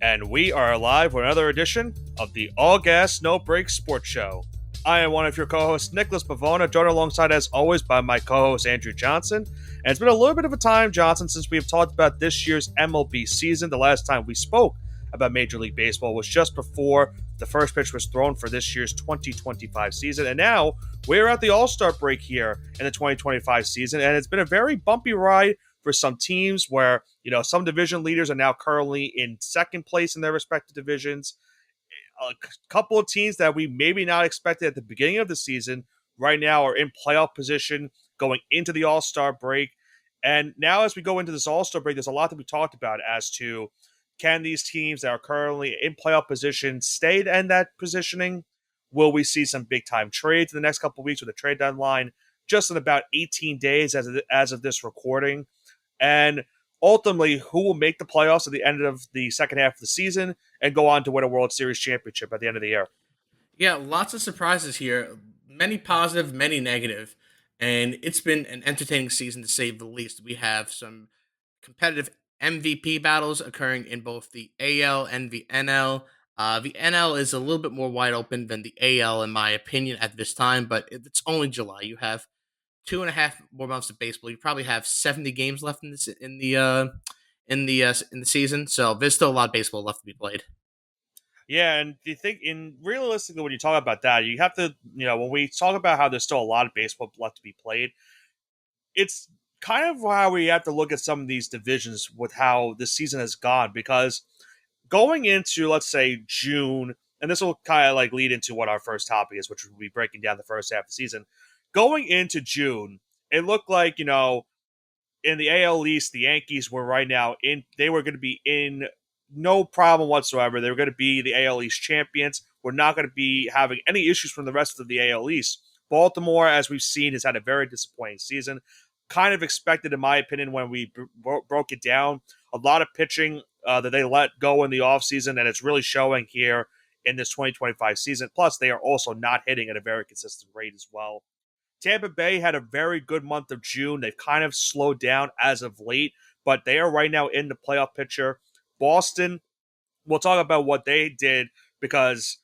And we are live with another edition of the All Gas No Break Sports Show. I am one of your co-hosts, Nicholas Pavona, joined alongside, as always, by my co-host Andrew Johnson. And it's been a little bit of a time, Johnson, since we've talked about this year's MLB season. The last time we spoke about Major League Baseball was just before the first pitch was thrown for this year's 2025 season. And now we're at the All-Star break here in the 2025 season, and it's been a very bumpy ride for some teams where, some division leaders are now currently in second place in their respective divisions. A couple of teams that we maybe not expected at the beginning of the season right now are in playoff position going into the All-Star break. And now as we go into this All-Star break, there's a lot that we talked about as to, can these teams that are currently in playoff position stay in that positioning? Will we see some big-time trades in the next couple of weeks with a trade deadline just in about 18 days as of this recording? And ultimately, who will make the playoffs at the end of the second half of the season and go on to win a World Series championship at the end of the year? Yeah, lots of surprises here. Many positive, many negative. And it's been an entertaining season to say the least. We have some competitive MVP battles occurring in both the AL and the NL. The NL is a little bit more wide open than the AL, in my opinion, at this time, but it's only July. You have 2.5 more months of baseball. You probably have 70 games left in the season, so there's still a lot of baseball left to be played. Yeah, and do you think, realistically, when you talk about that, you have to, when we talk about how there's still a lot of baseball left to be played, it's kind of how we have to look at some of these divisions with how this season has gone, because going into, let's say, June, and this will kind of like lead into what our first topic is, which will be breaking down the first half of the season. Going into June, it looked like, in the AL East, the Yankees were right now they were going to be in no problem whatsoever. They were going to be the AL East champions. We're not going to be having any issues from the rest of the AL East. Baltimore, as we've seen, has had a very disappointing season. Kind of expected, in my opinion, when we broke it down. A lot of pitching that they let go in the offseason, and it's really showing here in this 2025 season. Plus, they are also not hitting at a very consistent rate as well. Tampa Bay had a very good month of June. They've kind of slowed down as of late, but they are right now in the playoff picture. Boston, we'll talk about what they did, because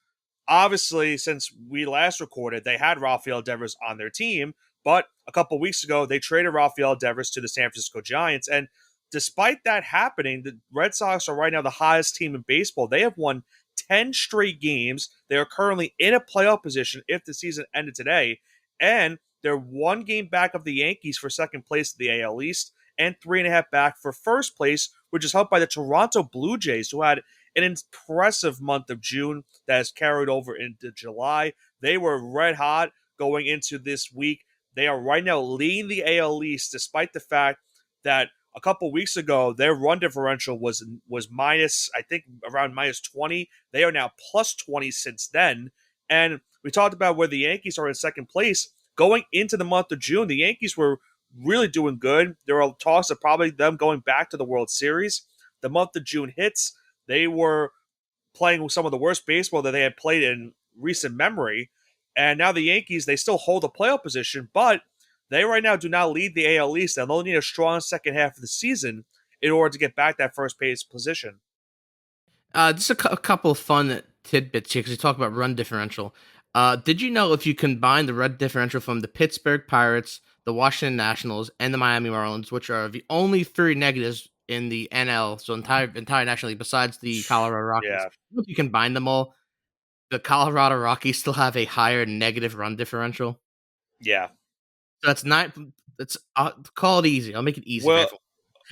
obviously since we last recorded, they had Rafael Devers on their team, but a couple weeks ago, they traded Rafael Devers to the San Francisco Giants, and despite that happening, the Red Sox are right now the highest team in baseball. They have won 10 straight games. They are currently in a playoff position if the season ended today, and they're one game back of the Yankees for second place in the AL East and 3.5 back for first place, which is helped by the Toronto Blue Jays, who had an impressive month of June that has carried over into July. They were red hot going into this week. They are right now leading the AL East, despite the fact that a couple weeks ago their run differential was minus, I think, around minus 20. They are now plus 20 since then. And we talked about where the Yankees are in second place. Going into the month of June, the Yankees were really doing good. There are talks of probably them going back to the World Series. The month of June hits. They were playing with some of the worst baseball that they had played in recent memory. And now the Yankees, they still hold a playoff position, but they right now do not lead the AL East, and they'll need a strong second half of the season in order to get back that first place position. Just a couple of fun tidbits here because you talk about run differential. Did you know if you combine the run differential from the Pittsburgh Pirates, the Washington Nationals, and the Miami Marlins, which are the only three negatives in the NL, so entire National League, besides the Colorado Rockies, Yeah, if you combine them all, the Colorado Rockies still have a higher negative run differential. yeah. So that's not. That's call it easy. I'll make it easy. Well,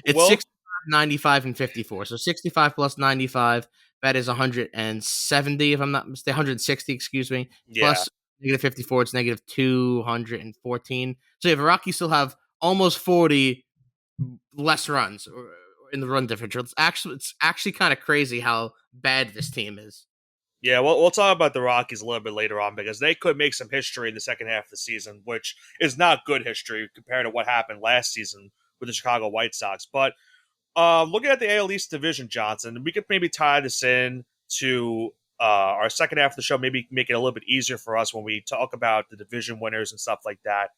It's well, 65, 95, and 54. So 65 plus 95, that is 170, if I'm not mistaken, 160, excuse me. yeah. Plus negative 54, it's negative 214. So if Rocky still have almost 40 less runs in the run differential, it's actually kind of crazy how bad this team is. Yeah, we'll talk about the Rockies a little bit later on, because they could make some history in the second half of the season, which is not good history compared to what happened last season with the Chicago White Sox. But looking at the AL East division, Johnson, we could maybe tie this in to our second half of the show, maybe make it a little bit easier for us when we talk about the division winners and stuff like that.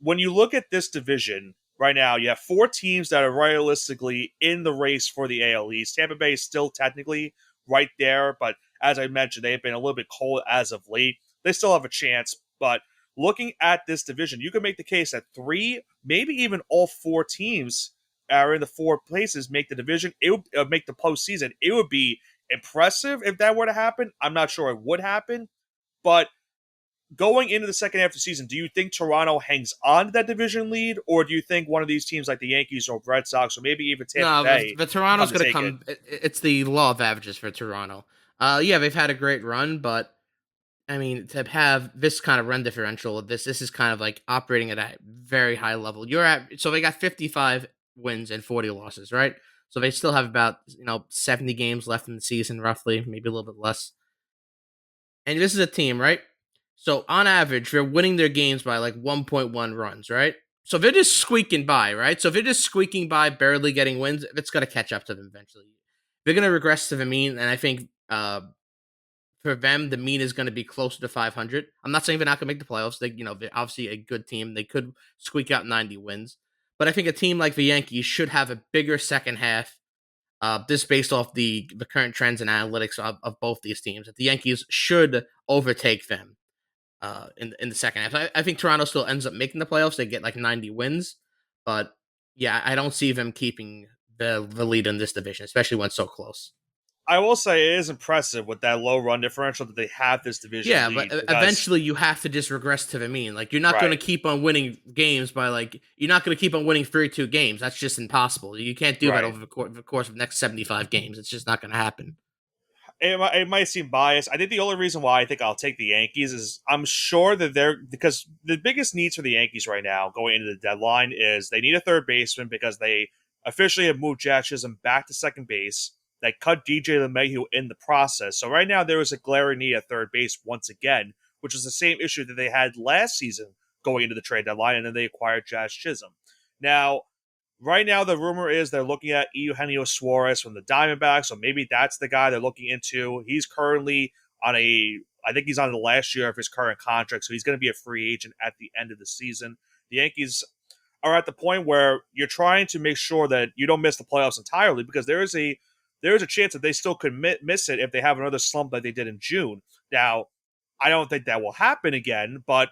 When you look at this division, right now, you have four teams that are realistically in the race for the AL East. Tampa Bay is still technically right there, but as I mentioned, they've been a little bit cold as of late. They still have a chance, but looking at this division, you can make the case that three, maybe even all four teams are in the four places make the division. It would make the postseason. It would be impressive if that were to happen. I'm not sure it would happen, but going into the second half of the season, do you think Toronto hangs on to that division lead, or do you think one of these teams like the Yankees or Red Sox or maybe even Tampa No, Bay but Toronto's come to going to take it? come. It's the law of averages for Toronto. Yeah, they've had a great run, but I mean, to have this kind of run differential, this is kind of like operating at a very high level. So they got 55 wins and 40 losses, right? So they still have about 70 games left in the season, roughly, maybe a little bit less. And this is a team, right? So on average, they're winning their games by like 1.1 runs, right? So they're just squeaking by, right? So if they're just squeaking by, barely getting wins, it's going to catch up to them eventually. They're going to regress to the mean, and I think for them, the mean is going to be closer to 500. I'm not saying they're not going to make the playoffs. They're obviously a good team. They could squeak out 90 wins, but I think a team like the Yankees should have a bigger second half. This based off the current trends and analytics of both these teams. That the Yankees should overtake them in the second half. I think Toronto still ends up making the playoffs. They get like 90 wins, but yeah, I don't see them keeping the lead in this division, especially when it's so close. I will say it is impressive with that low run differential that they have this division Yeah, but lead because eventually you have to just regress to the mean. Like you're not going to right, keep on winning games by you're not going to keep on winning 32 games. That's just impossible. You can't do that right. over the course of the next 75 games. It's just not going to happen. It might seem biased. I think the only reason why I think I'll take the Yankees is I'm sure that they're because the biggest needs for the Yankees right now going into the deadline is they need a third baseman because they officially have moved Jack Chisholm back to second base. They cut DJ LeMahieu in the process. So right now there is a glaring need at third base once again, which is the same issue that they had last season going into the trade deadline, and then they acquired Jazz Chisholm. Now, right now, the rumor is they're looking at Eugenio Suarez from the Diamondbacks, so maybe that's the guy they're looking into. He's currently I think he's on the last year of his current contract, so he's going to be a free agent at the end of the season. The Yankees are at the point where you're trying to make sure that you don't miss the playoffs entirely because there is a chance that they still could miss it if they have another slump like they did in June. Now, I don't think that will happen again, but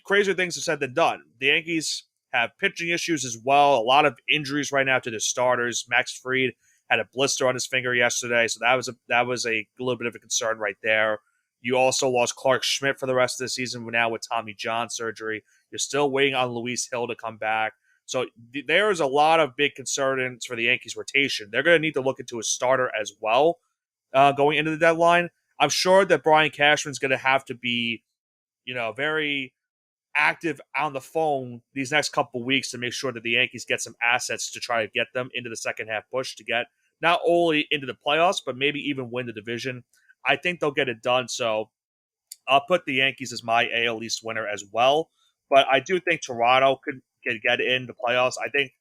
crazier things are said than done. The Yankees have pitching issues as well. A lot of injuries right now to their starters. Max Fried had a blister on his finger yesterday, so that was a little bit of a concern right there. You also lost Clark Schmidt for the rest of the season now with Tommy John surgery. You're still waiting on Luis Hill to come back. So there is a lot of big concerns for the Yankees rotation. They're going to need to look into a starter as well going into the deadline. I'm sure that Brian Cashman's going to have to be, very active on the phone these next couple weeks to make sure that the Yankees get some assets to try to get them into the second half push to get not only into the playoffs, but maybe even win the division. I think they'll get it done. So I'll put the Yankees as my AL East winner as well. But I do think Toronto could get in the playoffs. I think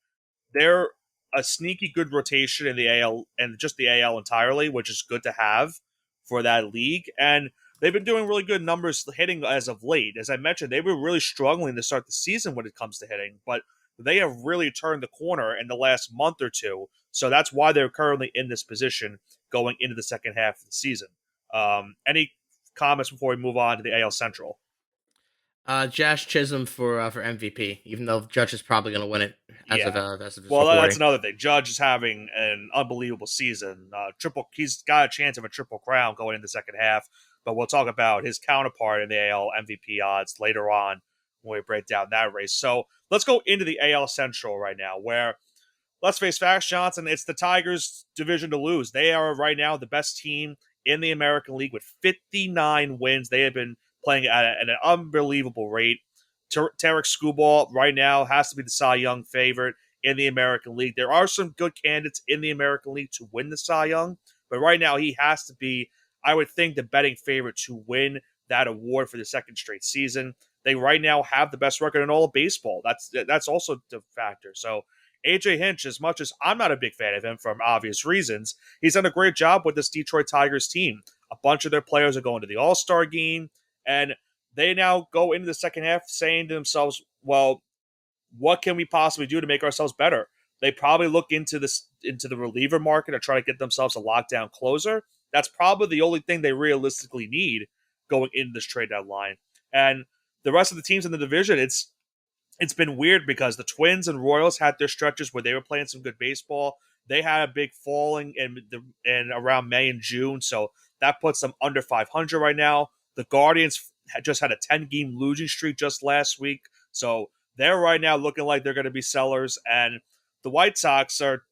they're a sneaky good rotation in the AL and just the AL entirely, which is good to have for that league. And they've been doing really good numbers hitting as of late. As I mentioned, they were really struggling to start the season when it comes to hitting, but they have really turned the corner in the last month or two. So that's why they're currently in this position going into the second half of the season. Any comments before we move on to the AL Central? Josh Chisholm for MVP, even though Judge is probably going to win it Yeah. as of this Well, that's recording. another thing. Judge is having an unbelievable season. He's got a chance of a triple crown going in the second half. But we'll talk about his counterpart in the AL MVP odds later on when we break down that race. So let's go into the AL Central right now, where let's face facts, Johnson. It's the Tigers' division to lose. They are right now the best team in the American League with 59 wins. They have been playing at an unbelievable rate. Tarek Skubal right now has to be the Cy Young favorite in the American League. There are some good candidates in the American League to win the Cy Young, but right now he has to be, I would think, the betting favorite to win that award for the second straight season. They right now have the best record in all of baseball. That's also the factor. So AJ Hinch, as much as I'm not a big fan of him for obvious reasons, he's done a great job with this Detroit Tigers team. A bunch of their players are going to the All-Star game, and they now go into the second half saying to themselves, well, what can we possibly do to make ourselves better? They probably look into the reliever market or try to get themselves a lockdown closer. That's probably the only thing they realistically need going into this trade deadline. And the rest of the teams in the division, it's been weird because the Twins and Royals had their stretches where they were playing some good baseball. They had a big falling in around May and June, so that puts them under 500 right now. The Guardians just had a 10-game losing streak just last week, so they're right now looking like they're going to be sellers. And the White Sox are,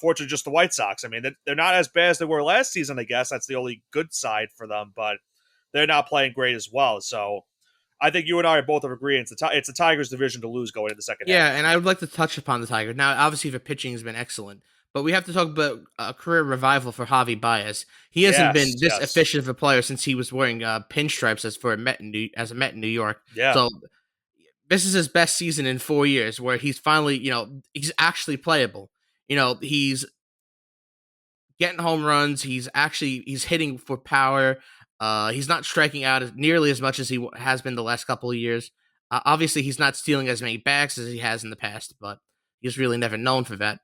fortunately, just the White Sox. I mean, they're not as bad as they were last season, I guess. That's the only good side for them, but they're not playing great as well. So I think you and I are both of agreeing it's the Tigers' division to lose going into the second half. Yeah, and I would like to touch upon the Tigers. Now, obviously, the pitching has been excellent, but we have to talk about a career revival for Javi Baez. He hasn't Yes, been this yes. efficient of a player since he was wearing pinstripes as a Met in New York. Yeah. So this is his best season in 4 years, where he's finally, he's actually playable. He's getting home runs. He's hitting for power. He's not striking out nearly as much as he has been the last couple of years. Obviously, he's not stealing as many bags as he has in the past, but he's really never known for that.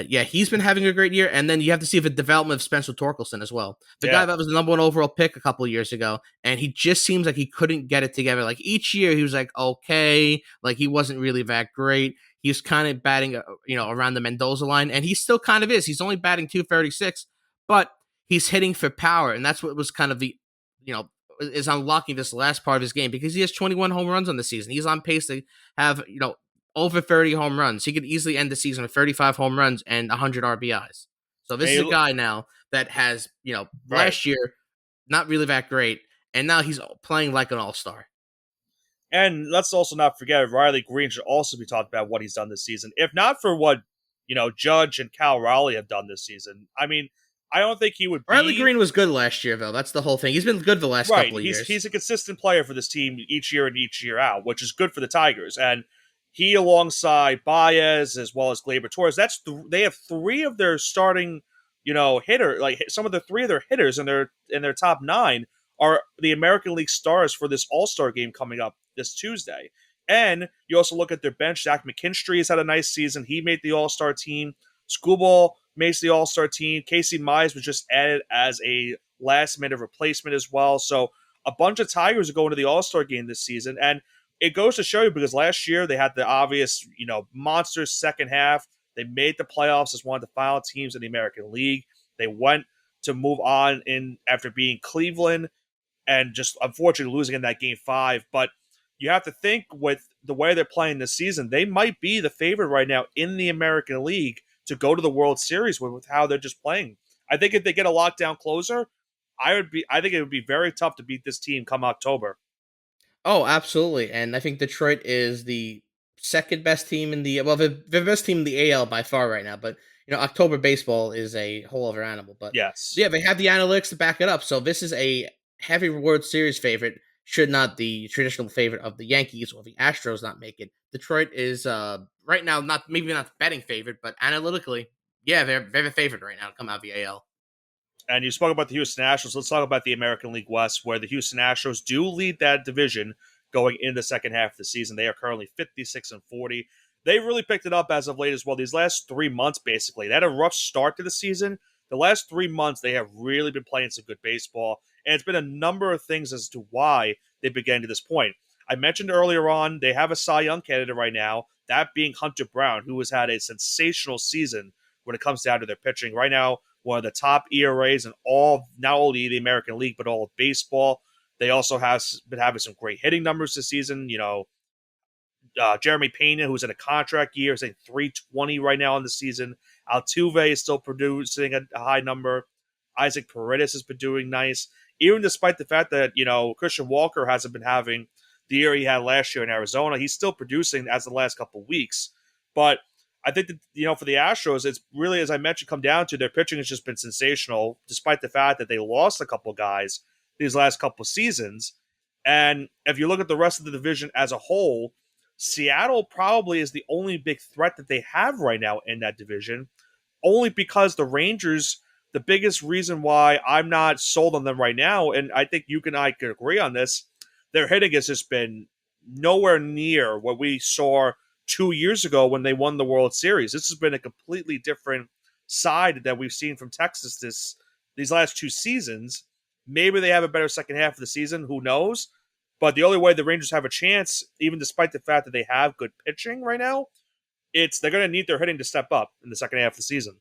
Yeah, he's been having a great year, and then you have to see the development of Spencer Torkelson as well. The guy Yeah. that was the number one overall pick a couple of years ago, and he just seems like he couldn't get it together. Like each year, he was like okay, like he wasn't really that great. He was kind of batting, around the Mendoza line, and he still kind of is. He's only batting 236, but he's hitting for power, and that's what was kind of you know, is unlocking this last part of his game because he has 21 home runs on the season. He's on pace to have, over 30 home runs. He could easily end the season with 35 home runs and 100 RBIs. So this is a guy now that has, Right. last year, not really that great, and now he's playing like an all-star. And let's also not forget Riley Green should also be talked about what he's done this season. If not for what, Judge and Cal Raleigh have done this season, I mean, I don't think he would Riley be Green was good last year, though. That's the whole thing. He's been good the last right. couple of years. He's a consistent player for this team each year and each year out, which is good for the Tigers. And he, alongside Baez as well as Gleyber Torres, they have three of their starting, hitter, like some of the three of their hitters in their top nine are the American League stars for this All Star game coming up this Tuesday. And you also look at their bench. Zach McKinstry has had a nice season. He made the All Star team. Scuball makes the All Star team. Casey Mize was just added as a last minute replacement as well. So a bunch of Tigers are going to the All Star game this season, and it goes to show you because last year they had the obvious, monster second half. They made the playoffs as one of the final teams in the American League. They went to move on in after being Cleveland and just unfortunately losing in that game 5. But you have to think with the way they're playing this season, they might be the favorite right now in the American League to go to the World Series with how they're just playing. I think if they get a lockdown closer, I think it would be very tough to beat this team come October. Oh, absolutely. And I think Detroit is the second best team in the best team in the AL by far right now. But October baseball is a whole other animal. But Yes. yeah, they have the analytics to back it up. So this is a heavy World Series favorite. Should not the traditional favorite of the Yankees or the Astros not make it. Detroit is right now maybe not the betting favorite, but analytically, yeah, they're the favorite right now to come out of the AL. And you spoke about the Houston Astros. Let's talk about the American League West, where the Houston Astros do lead that division going into the second half of the season. They are currently 56-40. They really picked it up as of late as well. These last 3 months, basically, they had a rough start to the season. The last 3 months, they have really been playing some good baseball, and it's been a number of things as to why they began to this point. I mentioned earlier on they have a Cy Young candidate right now, that being Hunter Brown, who has had a sensational season when it comes down to their pitching. Right now, one of the top ERAs in all, not only the American League, but all of baseball. They also have been having some great hitting numbers this season. Jeremy Pena, who's in a contract year, is at 320 right now in the season. Altuve is still producing a high number. Isaac Paredes has been doing nice, even despite the fact that, Christian Walker hasn't been having the year he had last year in Arizona. He's still producing as the last couple of weeks. But I think that, for the Astros, it's really, as I mentioned, come down to their pitching has just been sensational, despite the fact that they lost a couple guys these last couple of seasons. And if you look at the rest of the division as a whole, Seattle probably is the only big threat that they have right now in that division, only because the Rangers, the biggest reason why I'm not sold on them right now, and I think you and I could agree on this, their hitting has just been nowhere near what we saw 2 years ago when they won the World Series. This has been a completely different side that we've seen from Texas these last 2 seasons. Maybe they have a better second half of the season. Who knows? But the only way the Rangers have a chance, even despite the fact that they have good pitching right now, it's they're going to need their hitting to step up in the second half of the season.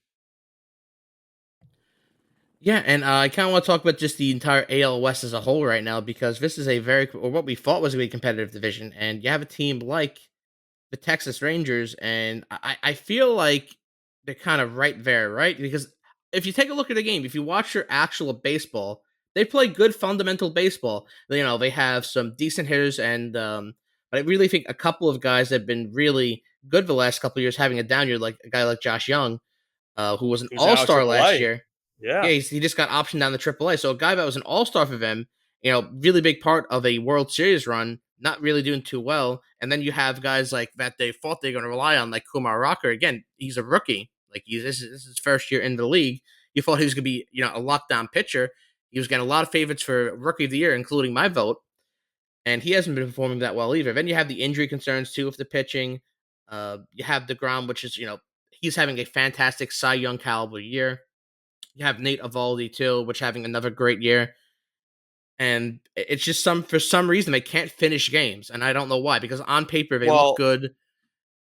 Yeah, and I kind of want to talk about just the entire AL West as a whole right now because this is a or what we thought was a very competitive division, and you have a team like the Texas Rangers, and I feel like they're kind of right there, right? Because if you take a look at the game, if you watch their actual baseball, they play good fundamental baseball. You know, they have some decent hitters, and but I really think a couple of guys have been really good the last couple of years, having a down year, like a guy like Josh Young, who was an Who's All now at Star last AAA? year. Yeah, Yeah, he just got optioned down the AAA. So a guy that was an All Star for them, you know, really big part of a World Series run, not really doing too well. And then you have guys like that they thought they were going to rely on, like Kumar Rocker. Again, he's a rookie. Like this is his first year in the league. You thought he was going to be, you know, a lockdown pitcher. He was getting a lot of favorites for Rookie of the Year, including my vote. And he hasn't been performing that well either. Then you have the injury concerns too with the pitching. You have DeGrom, which is, you know, he's having a fantastic Cy Young caliber year. You have Nate Eovaldi too, which having another great year. And it's just for some reason they can't finish games, and I don't know why. Because on paper they look well, good,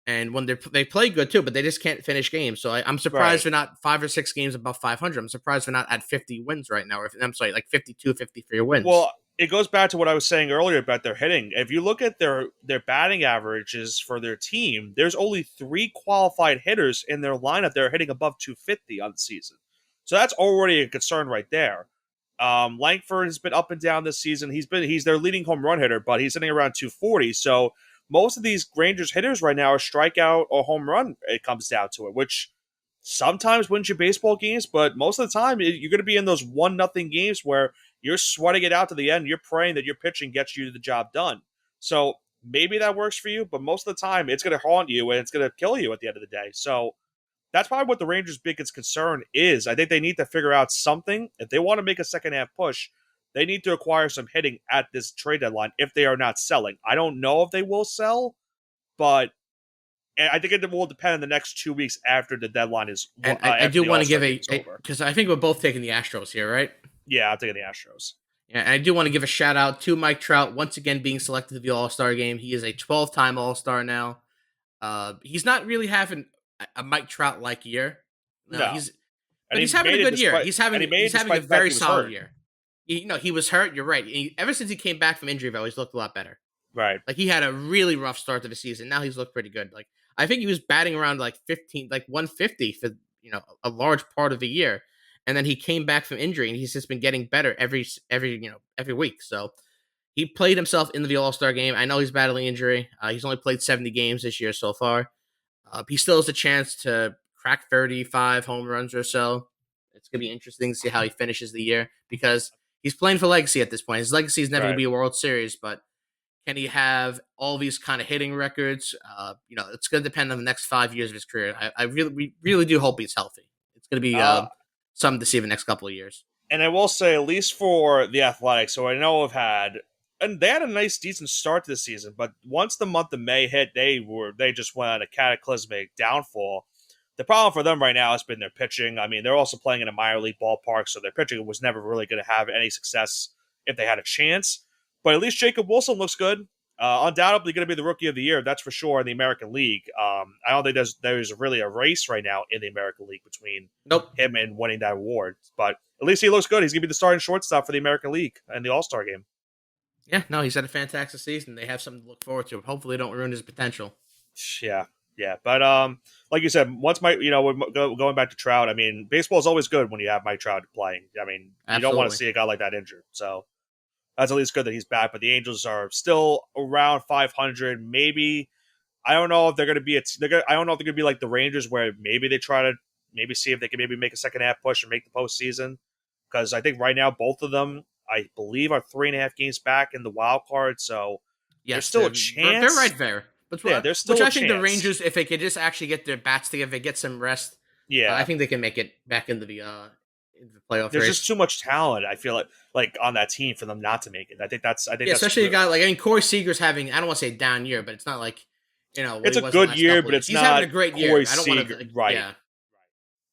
and when they play good too, but they just can't finish games. So I'm right. surprised they're not 5 or 6 games above 500. I'm surprised they're not at 50 wins right now. Or I'm sorry, like 52, 53 wins. Well, it goes back to what I was saying earlier about their hitting. If you look at their batting averages for their team, there's only 3 qualified hitters in their lineup that are hitting above 250 on the season. So that's already a concern right there. Langford has been up and down this season. He's their leading home run hitter, but he's hitting around 240. So most of these Rangers hitters right now are strikeout or home run. It comes down to it, which sometimes wins you baseball games, but most of the time you're going to be in those 1-0 games where you're sweating it out to the end. You're praying that your pitching gets you the job done. So maybe that works for you, but most of the time it's going to haunt you and it's going to kill you at the end of the day. So that's probably what the Rangers' biggest concern is. I think they need to figure out something. If they want to make a second half push, they need to acquire some hitting at this trade deadline if they are not selling. I don't know if they will sell, but I think it will depend on the next 2 weeks after the deadline is And I after do the want All to Star give game is a over. because I think we're both taking the Astros here, right? Yeah, I'm taking the Astros. Yeah, and I do want to give a shout out to Mike Trout once again being selected to the All Star game. He is a 12-time All Star now. He's not really having a Mike Trout like year. No, No, and but he he's having a made it good year. despite and he made it He's having a despite the fact very he was solid hurt. year. He was hurt. You're right. Ever since he came back from injury, though, he's looked a lot better. Right. Like he had a really rough start to the season. Now he's looked pretty good. Like I think he was batting around like 15, like 150 for a large part of the year, and then he came back from injury and he's just been getting better every week. So he played himself into the All Star game. I know he's battling injury. He's only played 70 games this year so far. He still has a chance to crack 35 home runs or so. It's gonna be interesting to see how he finishes the year because he's playing for legacy at this point. His legacy is never gonna Right. be a World Series, but can he have all these kind of hitting records? It's going to depend on the next 5 years of his career. We really do hope he's healthy. It's going to be Uh, something to see the next couple of years. and I will say, at least for the Athletics, so I know and they had a nice, decent start to the season. But once the month of May hit, they just went on a cataclysmic downfall. The problem for them right now has been their pitching. I mean, they're also playing in a minor league ballpark, so their pitching was never really going to have any success if they had a chance. But at least Jacob Wilson looks good. Undoubtedly going to be the rookie of the year, that's for sure, in the American League. I don't think there's really a race right now in the American League between Nope. him and winning that award. But at least he looks good. He's going to be the starting shortstop for the American League and the All Star game. Yeah, no, he's had a fantastic season. They have something to look forward to. Hopefully, they don't ruin his potential. Yeah, yeah. But like you said, once going back to Trout, I mean, baseball is always good when you have Mike Trout playing. I mean, you don't want to Absolutely. see a guy like that injured. So that's at least good that he's back. But the Angels are still around 500. Maybe I don't know if they're going to be. I don't know if they're going to be like the Rangers, where maybe they try to maybe see if they can maybe make a second half push and make the postseason. Because I think right now both of them, I believe, are 3.5 games back in the wild card. So there's Yes, still a they're chance. right there. Yeah, there's still Which a I think the chance. Rangers, if they could just actually get their bats together, if they get some rest, I Yeah, think they can make it back into the playoff there's just race. too much talent. I feel like on that team for them not to make it. I think Yeah, that's especially a guy like Corey Seager's having I don't want to say down year, but it's not like what It's he a was in the good last year, couple but of years. it's He's having not a great year. Corey I don't want Seager. to, Right, yeah.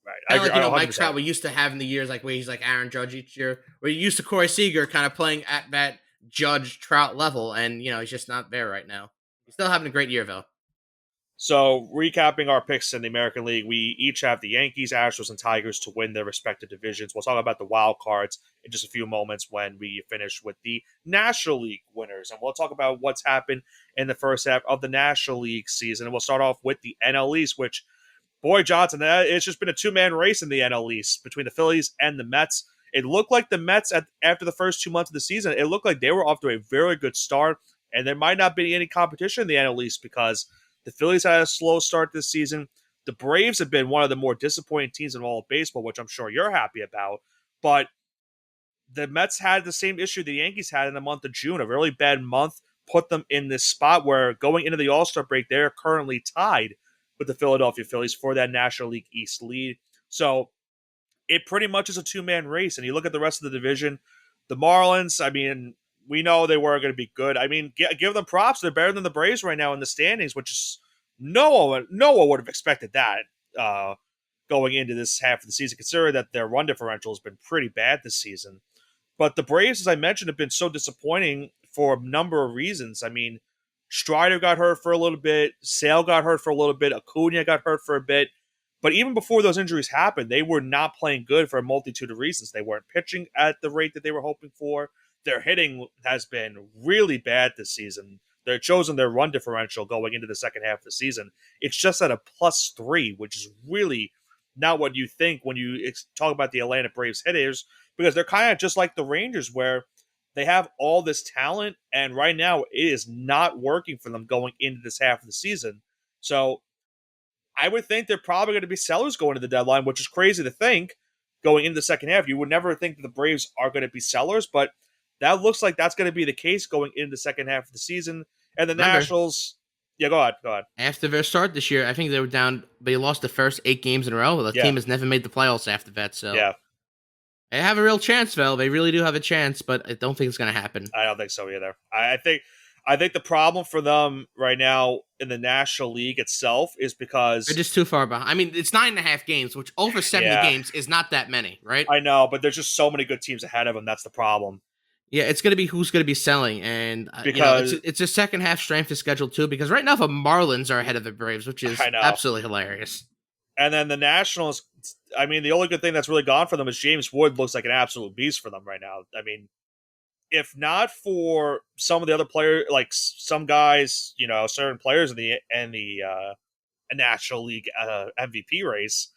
right. I Kind of agree. like, I 100. Mike Trout percent we used to have in the years like where he's like Aaron Judge each year, where you used to Corey Seager kind of playing at that Judge Trout level, and he's just not there right now. He's still having a great year though. So, recapping our picks in the American League, we each have the Yankees, Astros, and Tigers to win their respective divisions. We'll talk about the wild cards in just a few moments when we finish with the National League winners. And we'll talk about what's happened in the first half of the National League season. And we'll start off with the NL East, which, boy, Johnson, it's just been a two-man race in the NL East between the Phillies and the Mets. It looked like the Mets, after the first 2 months of the season, it looked like they were off to a very good start. And there might not be any competition in the NL East because the Phillies had a slow start this season. The Braves have been one of the more disappointing teams in all of baseball, which I'm sure you're happy about. But the Mets had the same issue the Yankees had in the month of June. A really bad month put them in this spot where going into the All-Star break, they're currently tied with the Philadelphia Phillies for that National League East lead. So it pretty much is a two-man race. And you look at the rest of the division, the Marlins, I mean, we know they were going to be good. I mean, give them props. They're better than the Braves right now in the standings, which is no one would have expected that going into this half of the season, considering that their run differential has been pretty bad this season. But the Braves, as I mentioned, have been so disappointing for a number of reasons. I mean, Strider got hurt for a little bit, Sale got hurt for a little bit, Acuna got hurt for a bit. But even before those injuries happened, they were not playing good for a multitude of reasons. They weren't pitching at the rate that they were hoping for. Their hitting has been really bad this season. They're chosen their run differential going into the second half of the season. It's just at a +3, which is really not what you think when you talk about the Atlanta Braves hitters, because they're kind of just like the Rangers, where they have all this talent, and right now it is not working for them going into this half of the season. So I would think they're probably going to be sellers going to the deadline, which is crazy to think going into the second half. You would never think that the Braves are going to be sellers, but that looks like that's going to be the case going into the second half of the season. And the Remember, Nationals, yeah, go ahead, go ahead. after their start this year, I think they were down. They lost the first 8 games in a row. The Yeah, team has never made the playoffs after that, so yeah, they have a real chance, Phil. They really do have a chance, but I don't think it's going to happen. I don't think so either. I think the problem for them right now in the National League itself is They're because, just too far behind. I mean, it's 9.5 games, which over 70 yeah, games is not that many, right? I know, but there's just so many good teams ahead of them. That's the problem. Yeah, it's going to be who's going to be selling, and Because it's a second half strength of schedule too. Because right now the Marlins are ahead of the Braves, which is I know. absolutely hilarious. And then the Nationals, I mean, the only good thing that's really gone for them is James Wood looks like an absolute beast for them right now. I mean, if not for some of the other players, like some guys, certain players in the National League MVP race,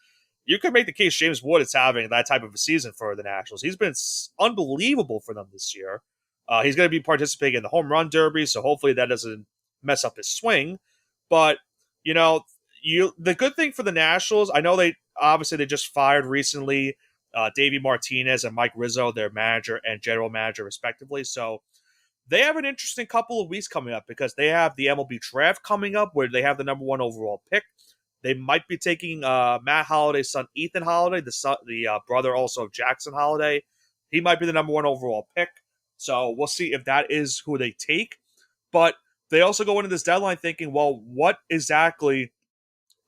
you could make the case James Wood is having that type of a season for the Nationals. He's been unbelievable for them this year. He's going to be participating in the home run derby, so hopefully that doesn't mess up his swing. But you know, the good thing for the Nationals, I know they just fired recently Davey Martinez and Mike Rizzo, their manager and general manager respectively. So they have an interesting couple of weeks coming up because they have the MLB draft coming up where they have the number one overall pick. They might be taking Matt Holliday's son, Ethan Holliday, the brother also of Jackson Holliday. He might be the number one overall pick. So we'll see if that is who they take. But they also go into this deadline thinking, well, what exactly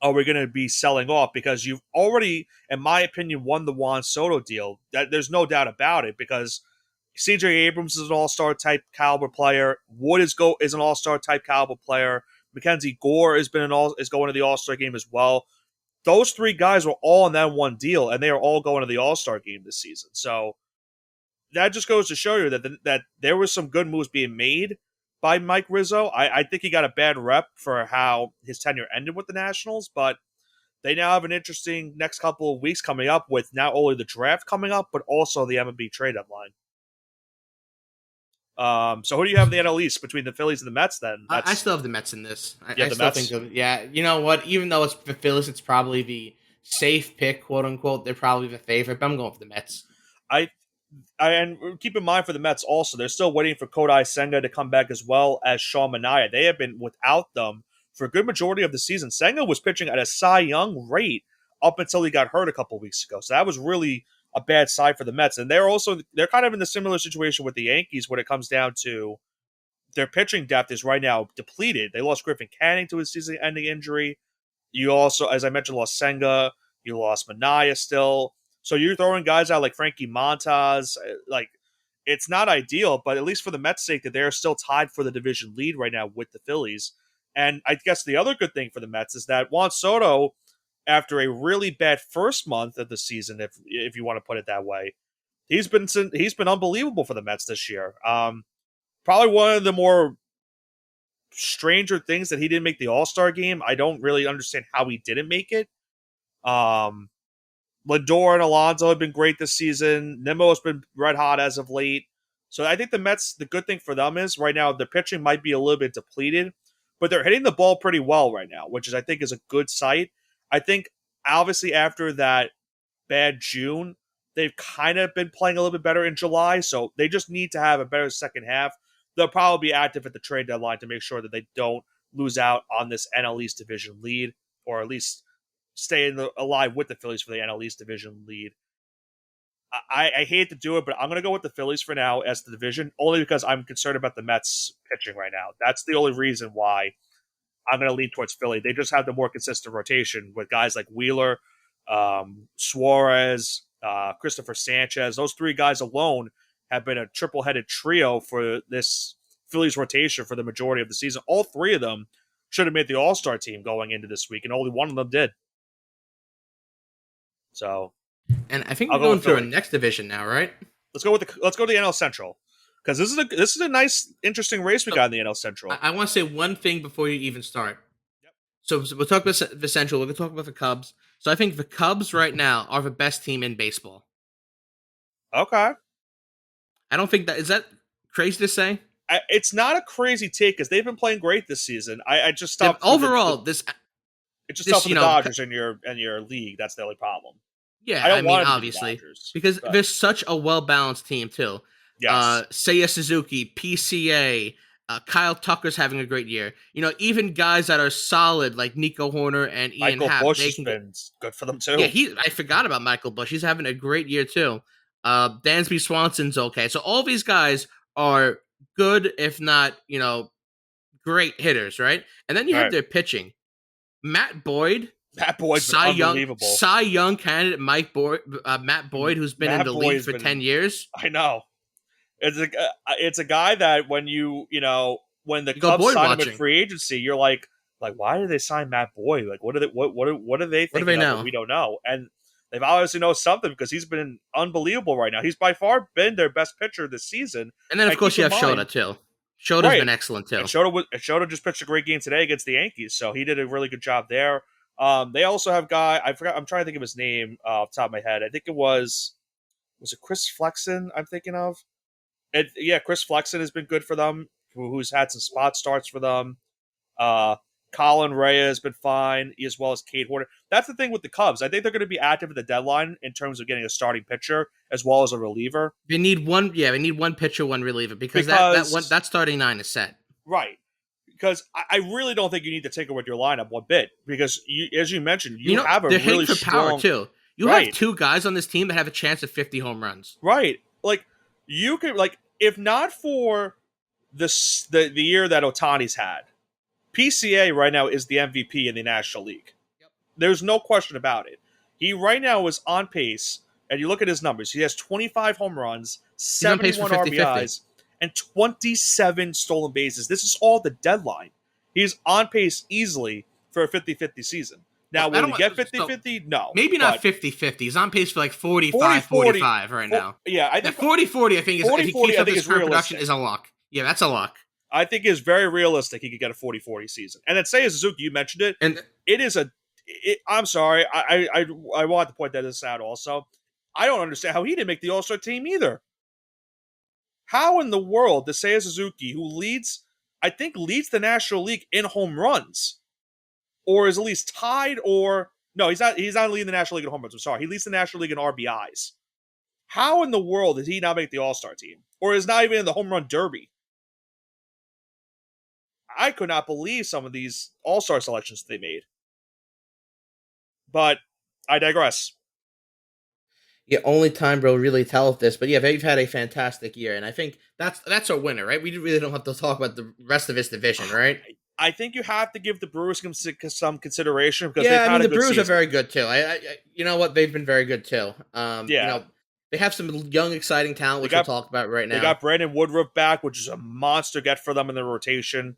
are we going to be selling off? Because you've already, in my opinion, won the Juan Soto deal. There's no doubt about it because CJ Abrams is an all-star type caliber player. Wood is an all-star type caliber player. Mackenzie Gore is going to the All-Star game as well. Those three guys were all in that one deal, and they are all going to the All-Star game this season. So that just goes to show you that there was some good moves being made by Mike Rizzo. I think he got a bad rep for how his tenure ended with the Nationals, but they now have an interesting next couple of weeks coming up with not only the draft coming up, but also the MLB trade deadline. So who do you have in the NL East between the Phillies and the Mets then? I still have the Mets in this. Yeah, I the still Mets. think of yeah. You know what? Even though it's the Phillies, it's probably the safe pick, quote unquote. They're probably the favorite, but I'm going for the Mets. I and keep in mind for the Mets also, they're still waiting for Kodai Senga to come back as well as Sean Manaea. They have been without them for a good majority of the season. Senga was pitching at a Cy Young rate up until he got hurt a couple weeks ago. So that was really a bad side for the Mets. And they're kind of in the similar situation with the Yankees when it comes down to their pitching depth is right now depleted. They lost Griffin Canning to a season-ending injury. You also, as I mentioned, lost Senga. You lost Manaya still. So you're throwing guys out like Frankie Montas. Like, it's not ideal, but at least for the Mets' sake, that they're still tied for the division lead right now with the Phillies. And I guess the other good thing for the Mets is that Juan Soto, after a really bad first month of the season, if you want to put it that way, he's been unbelievable for the Mets this year. Probably one of the more stranger things that he didn't make the All-Star game. I don't really understand how he didn't make it. Um, Lindor and Alonso have been great this season. Nimmo has been red hot as of late. So I think the Mets, the good thing for them is right now their pitching might be a little bit depleted, but they're hitting the ball pretty well right now, which is I think is a good sight. I think obviously after that bad June, they've kind of been playing a little bit better in July, so they just need to have a better second half. They'll probably be active at the trade deadline to make sure that they don't lose out on this NL East division lead, or at least stay alive with the Phillies for the NL East division lead. I hate to do it, but I'm going to go with the Phillies for now as the division, only because I'm concerned about the Mets pitching right now. That's the only reason why I'm going to lean towards Philly. They just have the more consistent rotation with guys like Wheeler, Suarez, Christopher Sanchez. Those three guys alone have been a triple-headed trio for this Phillies rotation for the majority of the season. All three of them should have made the All-Star team going into this week, and only one of them did. So, And I think I'll we're go going with through our Philly. next division now, right? Let's go to the NL Central, because this is a nice, interesting race we So got in the NL Central. I want to say one thing before you even start. Yep. So we'll talk about the Central. We're going to talk about the Cubs. So I think the Cubs right now are the best team in baseball. Okay. I don't think that crazy to say. It's not a crazy take because they've been playing great this season. I just stopped for Overall, it's just tough this for the Dodgers in your league. That's the only problem. yeah, I I don't mean want them to beat the obviously Dodgers, because but they're such a well balanced team too. yes, Seiya Suzuki, PCA, Kyle Tucker's having a great year. Even guys that are solid like Nico Horner and Ian Michael Happ, Bush they has can been good for them Yeah, too. I forgot about Michael Bush. He's having a great year too. Dansby Swanson's okay. So all these guys are good, if not, great hitters, right? And then you All have right, their pitching. Matt Boyd, Matt Boyd's been unbelievable. Cy Young candidate Matt Boyd, who's been in Matt the Boyd league has for 10 been. years. I know it's a guy that when when the You go Cubs Boyd sign him in watching. free agency, you're like why did they sign Matt Boyd? Like what are they what are they What do thinking they of that know? we don't know? And they've obviously know something because he's been unbelievable right now. He's by far been their best pitcher this season. And then, of And course, keep you in have Shota, mind, too. Shota's right? been excellent, And too. Shota just pitched a great game today against the Yankees, so he did a really good job there. They also have guy I forgot. I'm trying to think of his name off the top of my head. I think it was it Chris Flexen. I'm thinking of. Yeah, Chris Flexen has been good for them. Who's had some spot starts for them. Uh, Colin Rea has been fine, as well as Kate Horner. That's the thing with the Cubs. I think they're going to be active at the deadline in terms of getting a starting pitcher as well as a reliever. They need one. Yeah, they need one pitcher, one reliever because Because that starting nine is set. right, because I really don't think you need to take away your lineup one bit because as you mentioned, you have a They're hitting really for power strong too. You have right, two guys on this team that have a chance of 50 home runs. right. Like you could if not for the year that Otani's had, PCA right now is the MVP in the National League. Yep. There's no question about it. He right now is on pace, and you look at his numbers. He has 25 home runs, He's on pace for 71 50-50. RBIs, and 27 stolen bases. This is all the deadline. He's on pace easily for a 50-50 season. Now, I will don't he want get so 50-50? No. maybe not But 50-50. He's on pace for like 40 40, 45-45 right now. yeah, I Yeah, think 40-40 I think is if 40 he 40 keeps I up think this is current production realistic. is a lock. Yeah, that's a lock. I think is very realistic he could get a 40-40 season. And then Seiya Suzuki, you mentioned it. And It is I'm sorry. I want to point this out also. I don't understand how he didn't make the All Star team either. How in the world does Seiya Suzuki, who leads the National League in home runs, or is at least tied, or no, he's not leading the National League in home runs. I'm sorry, he leads the National League in RBIs. How in the world did he not make the All Star team, or is not even in the home run derby? I could not believe some of these All Star selections they made. But I digress. Yeah, only time will really tell with this. But yeah, they've had a fantastic year, and I think that's a winner, right? We really don't have to talk about the rest of this division, right? I think you have to give the Brewers some consideration because they've Yeah, I had mean a the good Brewers are season. very good too. You know what? They've been very good too. Yeah, They have some young, exciting talent, they which we'll got talk about right they now. got Brandon Woodruff back, which is a monster get for them in the rotation.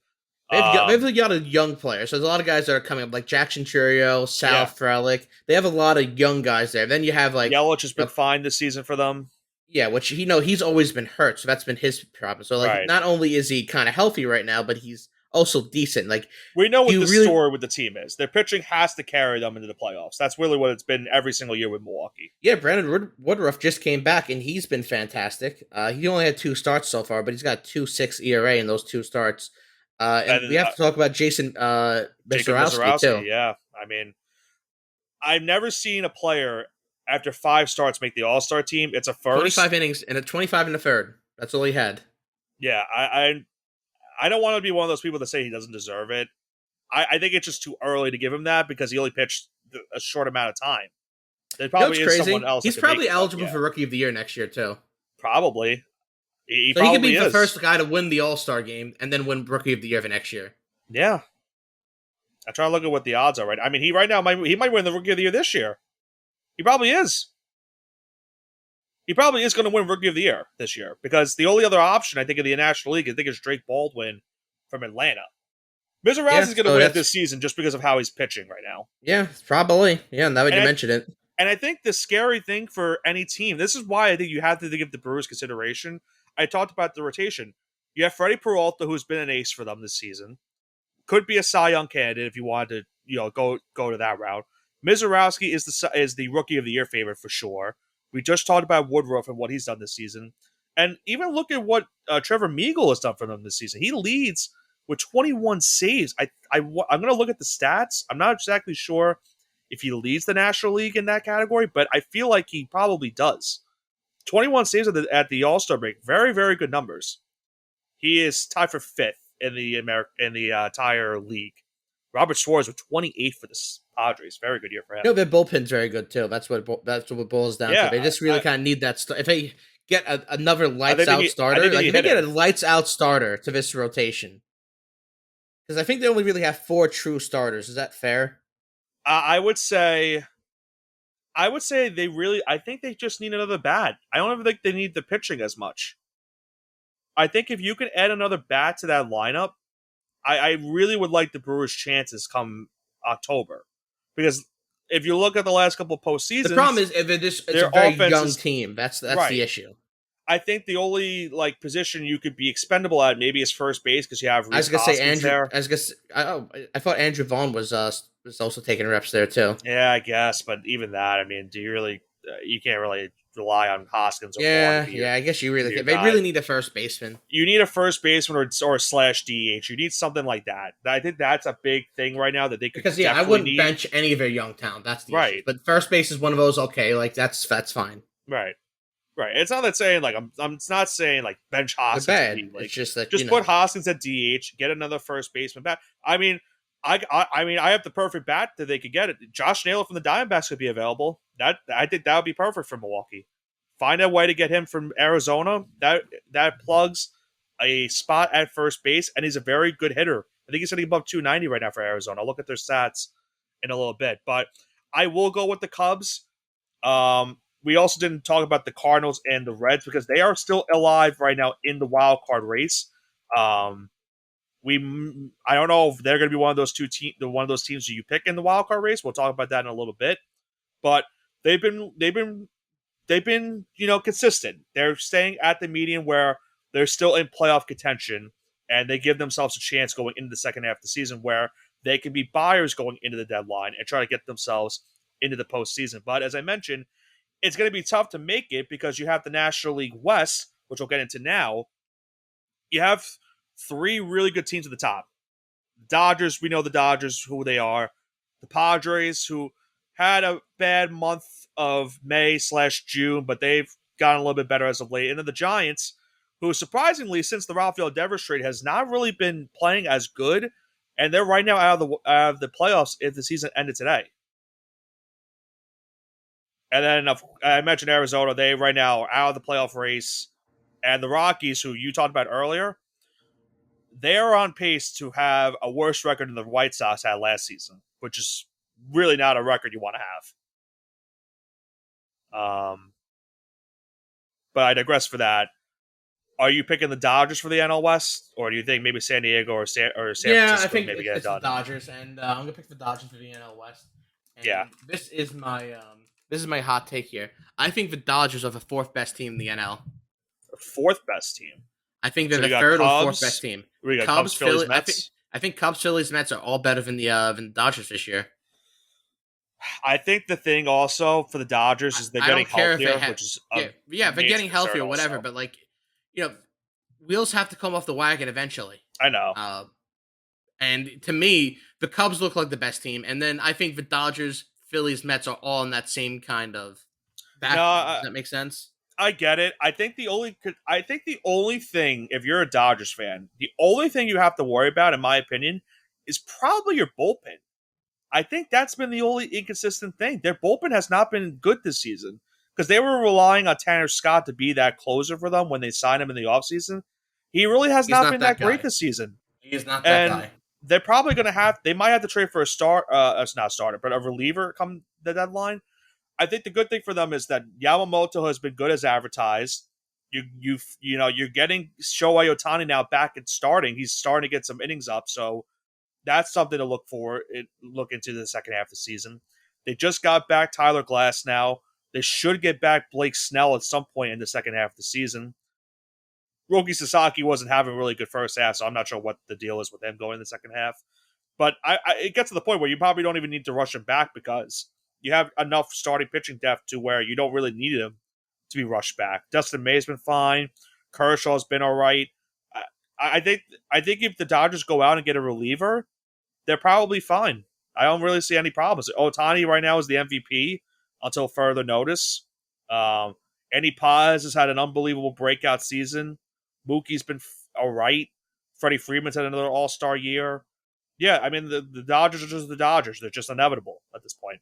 They've Um, got a young players. So there's a lot of guys that are coming up, like Jackson Churio, Sal yeah, Frelick. They have a lot of young guys there. Then you have like, Yelich has you been know, fine this season for them. yeah, which he's always been hurt, so that's been his problem. So like, Right. not only is he kind of healthy right now, but he's also decent. Like, We know do what you the really? story with the team is. Their pitching has to carry them into the playoffs. That's really what it's been every single year with Milwaukee. Yeah, Brandon Woodruff just came back and he's been fantastic. He only had two starts so far, but he's got 2.6 ERA in those two starts. And we And have to talk about Jason Jacob Mizorowski too. Mizorowski, yeah. I mean, I've never seen a player after 5 starts make the All Star team. It's a 25 first. innings and a 25 in the third. That's all he had. Yeah, I don't want to be one of those people that say he doesn't deserve it. I think it's just too early to give him that because he only pitched a short amount of time. There You know what's probably is someone crazy? else that He's could make probably it, but eligible yeah, for Rookie of the Year next year too. probably he So he could be probably the is. first guy to win the All Star game and then win Rookie of the Year the next year. Yeah, I try to look at what the odds are. Right, I mean, he right now he might win the Rookie of the Year this year. He probably is. He probably is going to win Rookie of the Year this year because the only other option I think in the National League I think is Drake Baldwin from Atlanta. Mizrazi Yeah, is going to so win it that's this season just because of how he's pitching right now. yeah, probably. Yeah, now that And you I, mention it. and I think the scary thing for any team, this is why I think you have to give the Brewers consideration. I talked about the rotation. You have Freddie Peralta, who's been an ace for them this season. Could be a Cy Young candidate if you wanted to, go to that route. Mizorowski is the Rookie of the Year favorite for sure. We just talked about Woodruff and what he's done this season, and even look at what Trevor Meagle has done for them this season. He leads with 21 saves. I'm going to look at the stats. I'm not exactly sure if he leads the National League in that category, but I feel like he probably does. 21 saves at the All Star break, very very good numbers. He is tied for fifth in the entire league. Robert Suarez with 28 for the Padres. Very good year for him. Their bullpen's very good too. That's what it boils down to. Yeah, They just really kind of need that. If they get another I lights think they out need. I think starter, they like need if they get hitting. a lights out starter to this rotation, because I think they only really have four true starters. Is that fair? I would say. I would say they really. I think they just need another bat. I don't even think they need the pitching as much. I think if you can add another bat to that lineup, I really would like the Brewers' chances come October, because if you look at the last couple of The problem postseasons, is if it's a their very offense young is team. That's the right. issue. I think the only position you could be expendable at maybe is first base because you have I was Reese gonna say Hoskins Andrew. there. I was gonna. I thought Andrew Vaughn was also taking reps there too. Yeah, I guess, but even that, I mean, do you really? You can't really rely on Hoskins or Vaughn Yeah, yeah. I guess you to be really your can. They guy. really need a first baseman. You need a first baseman or slash DH. You need something like that. I think that's a big thing right now that they could Because yeah, I definitely wouldn't need. bench any of their young talent. That's the issue. Right, But first base is one of those. Okay, like that's fine. right. Right. It's not that saying I'm it's not saying like bench They're Hoskins bad. immediately. It's just that Just put Hoskins at DH, get another first baseman back. I mean, I have the perfect bat that they could get it. Josh Naylor from the Diamondbacks could be available. I think that would be perfect for Milwaukee. Find a way to get him from Arizona. That plugs a spot at first base, and he's a very good hitter. I think he's hitting above 290 right now for Arizona. I'll look at their stats in a little bit, but I will go with the Cubs. We also didn't talk about the Cardinals and the Reds because they are still alive right now in the wild card race. Um, I don't know if they're going to be one of those one of those teams that you pick in the wild card race. We'll talk about that in a little bit. But they've been consistent. They're staying at the median where they're still in playoff contention, and they give themselves a chance going into the second half of the season where they can be buyers going into the deadline and try to get themselves into the postseason. But as I mentioned, it's going to be tough to make it because you have the National League West, which we'll get into now. You have three really good teams at the top. Dodgers, we know the Dodgers, who they are. The Padres, who had a bad month of May/June, but they've gotten a little bit better as of late. And then the Giants, who surprisingly, since the Rafael Devers trade, has not really been playing as good, and they're right now out of the playoffs if the season ended today. And then I mentioned Arizona. They right now are out of the playoff race. And the Rockies, who you talked about earlier, they are on pace to have a worse record than the White Sox had last season, which is really not a record you want to have. But I digress for that. Are you picking the Dodgers for the NL West, or do you think maybe San Diego or San Yeah, I Francisco think maybe get it it's the done? Dodgers, and I'm gonna pick the Dodgers for the NL West. Yeah, And this is my hot take here. I think the Dodgers are the fourth best team in the NL. fourth best team. I think they're So the we got third or fourth best Cubs. team. We got Cubs, Cubs, Phillies, Philly. Mets. I think Cubs, Phillies, Mets are all better than the Dodgers this year. I think the thing also for the Dodgers is they're I getting don't care if they healthier, have. which is a Yeah, they're major getting concern. healthier, whatever. Also, But like, you know, wheels have to come off the wagon eventually. I know. Uh, and to me, the Cubs look like the best team, and then I think the Dodgers, Phillies, Mets are all in that same kind of No, background. Does that make sense? I get it. I think the only thing, if you're a Dodgers fan, the only thing you have to worry about, in my opinion, is probably your bullpen. I think that's been the only inconsistent thing. Their bullpen has not been good this season because they were relying on Tanner Scott to be that closer for them when they signed him in the offseason. He really has He's not not been that that great guy. this season. He is not that And guy. they're probably going to they might have to trade for it's not a starter, but a reliever come the deadline. I think the good thing for them is that Yamamoto has been good as advertised. You're getting Shohei Ohtani now back and starting. He's starting to get some innings up, so that's something to look into the second half of the season. They just got back Tyler Glass now. They should get back Blake Snell at some point in the second half of the season. Roki Sasaki wasn't having a really good first half, so I'm not sure what the deal is with him going in the second half. But it gets to the point where you probably don't even need to rush him back because you have enough starting pitching depth to where you don't really need him to be rushed back. Dustin May's been fine. Kershaw's been all right. I, I think if the Dodgers go out and get a reliever, they're probably fine. I don't really see any problems. Otani right now is the MVP until further notice. Andy Paz has had an unbelievable breakout season. Mookie's been all right. Freddie Freeman's had another All Star year. Yeah, I mean the Dodgers are just the Dodgers. They're just inevitable at this point.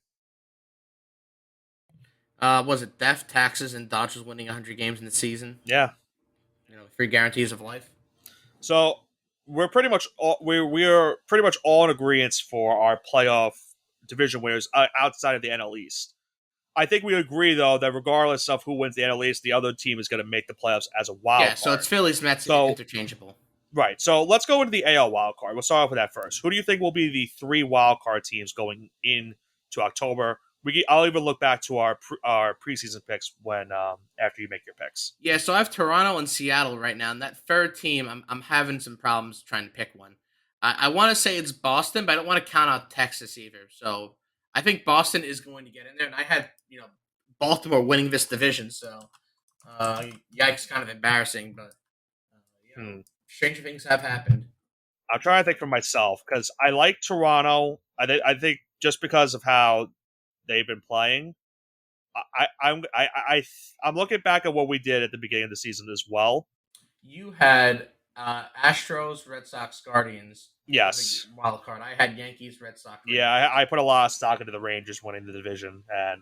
Was it death, taxes, and Dodgers winning 100 games in the season? Yeah. Free guarantees of life. So we're pretty much we're pretty much all in agreement for our playoff division winners outside of the NL East. I think we agree though that regardless of who wins the NL East, the other team is going to make the playoffs as a wild Yeah, card. so it's Phillies, Mets, So interchangeable. right. So let's go into the AL wild card. We'll start off with that first. Who do you think will be the three wild card teams going into October? I'll even look back to our preseason picks when after you make your picks. Yeah, so I have Toronto and Seattle right now, and that third team, I'm having some problems trying to pick one. I want to say it's Boston, but I don't want to count out Texas either. So I think Boston is going to get in there, and I had Baltimore winning this division. So yikes, kind of embarrassing, but stranger things have happened. I'm trying to think for myself because I like Toronto. I think just because of how they've been playing. I'm looking back at what we did at the beginning of the season as well. You had Astros, Red Sox, Guardians. Yes. Wild card. I had Yankees, Red Sox. Yeah, I put a lot of stock into the Rangers winning the division, and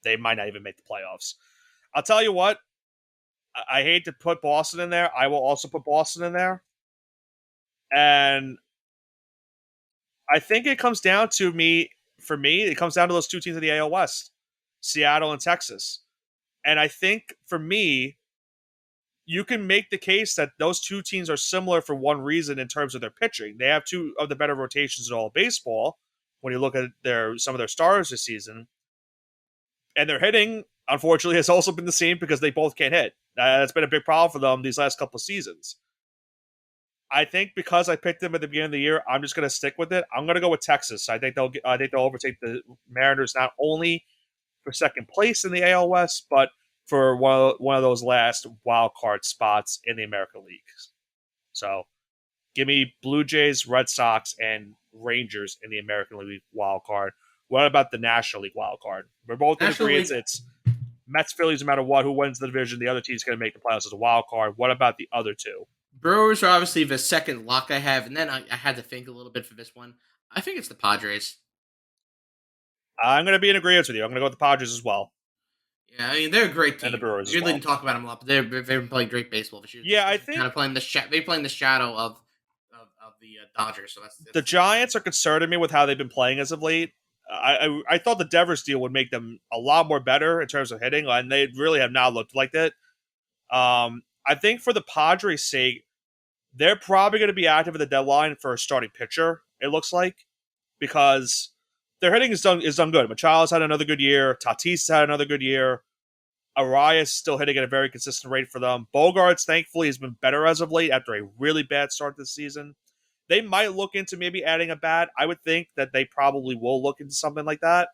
they might not even make the playoffs. I'll tell you what. I hate to put Boston in there. I will also put Boston in there. And I think it comes down to it comes down to those two teams in the AL West, Seattle and Texas. And I think for me, you can make the case that those two teams are similar for one reason in terms of their pitching. They have two of the better rotations in all of baseball when you look at some of their stars this season. And their hitting, unfortunately, has also been the same because they both can't hit. That's been a big problem for them these last couple of seasons. I think because I picked them at the beginning of the year, I'm just going to stick with it. I'm going to go with Texas. I think they'll overtake the Mariners not only for second place in the AL West, but for one of those last wild card spots in the American League. So, give me Blue Jays, Red Sox, and Rangers in the American League wild card. What about the National League wild card? We're both in agreement. It's Mets, Phillies, no matter what, who wins the division, the other team's going to make the playoffs as a wild card. What about the other two? Brewers are obviously the second lock I have, and then I had to think a little bit for this one. I think it's the Padres. I'm going to be in agreement with you. I'm going to go with the Padres as well, Yeah, I mean they're a great and the team. Brewers We as really well. didn't talk about them a lot, but they've been playing great baseball this year. Just Yeah, I because they're kind think of playing they're playing the shadow of the Dodgers, so the that's nice. Giants are concerning me with how they've been playing as of late. I thought the Devers deal would make them a lot more better in terms of hitting, and they really have not looked like that. I think for the Padres' sake, they're probably going to be active at the deadline for a starting pitcher. It looks like because their hitting is done good. Machado's had another good year. Tatis had another good year. Arias still hitting at a very consistent rate for them. Bogarts, thankfully, has been better as of late after a really bad start this season. They might look into maybe adding a bat. I would think that they probably will look into something like that.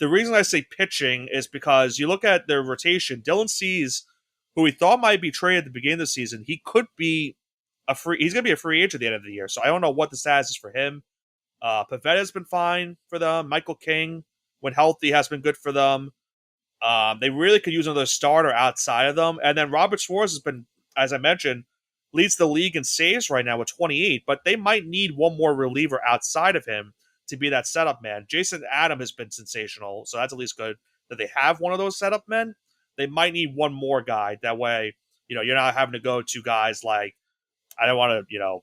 The reason I say pitching is because you look at their rotation. Dylan Cease, who we thought might be traded at the beginning of the season, he could be a free. He's going to be a free agent at the end of the year. So I don't know what the status is for him. Pavetta's been fine for them. Michael King, when healthy, has been good for them. They really could use another starter outside of them. And then Robert Schwartz has been, as I mentioned, leads the league in saves right now with 28, but they might need one more reliever outside of him to be that setup man. Jason Adam has been sensational, so that's at least good that they have one of those setup men. They might need one more guy. That way, you're not having to go to guys like, I don't want to,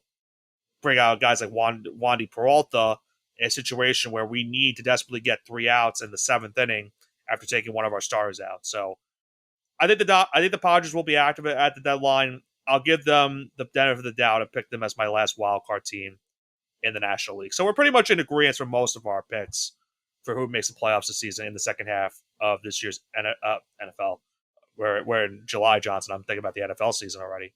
bring out guys like Wandy Peralta in a situation where we need to desperately get 3 outs in the seventh inning after taking one of our stars out. So I think the Padres will be active at the deadline. I'll give them the benefit of the doubt and pick them as my last wild card team in the National League. So we're pretty much in agreement for most of our picks for who makes the playoffs this season in the second half of this year's NFL. We're in July, Johnson. I'm thinking about the NFL season already.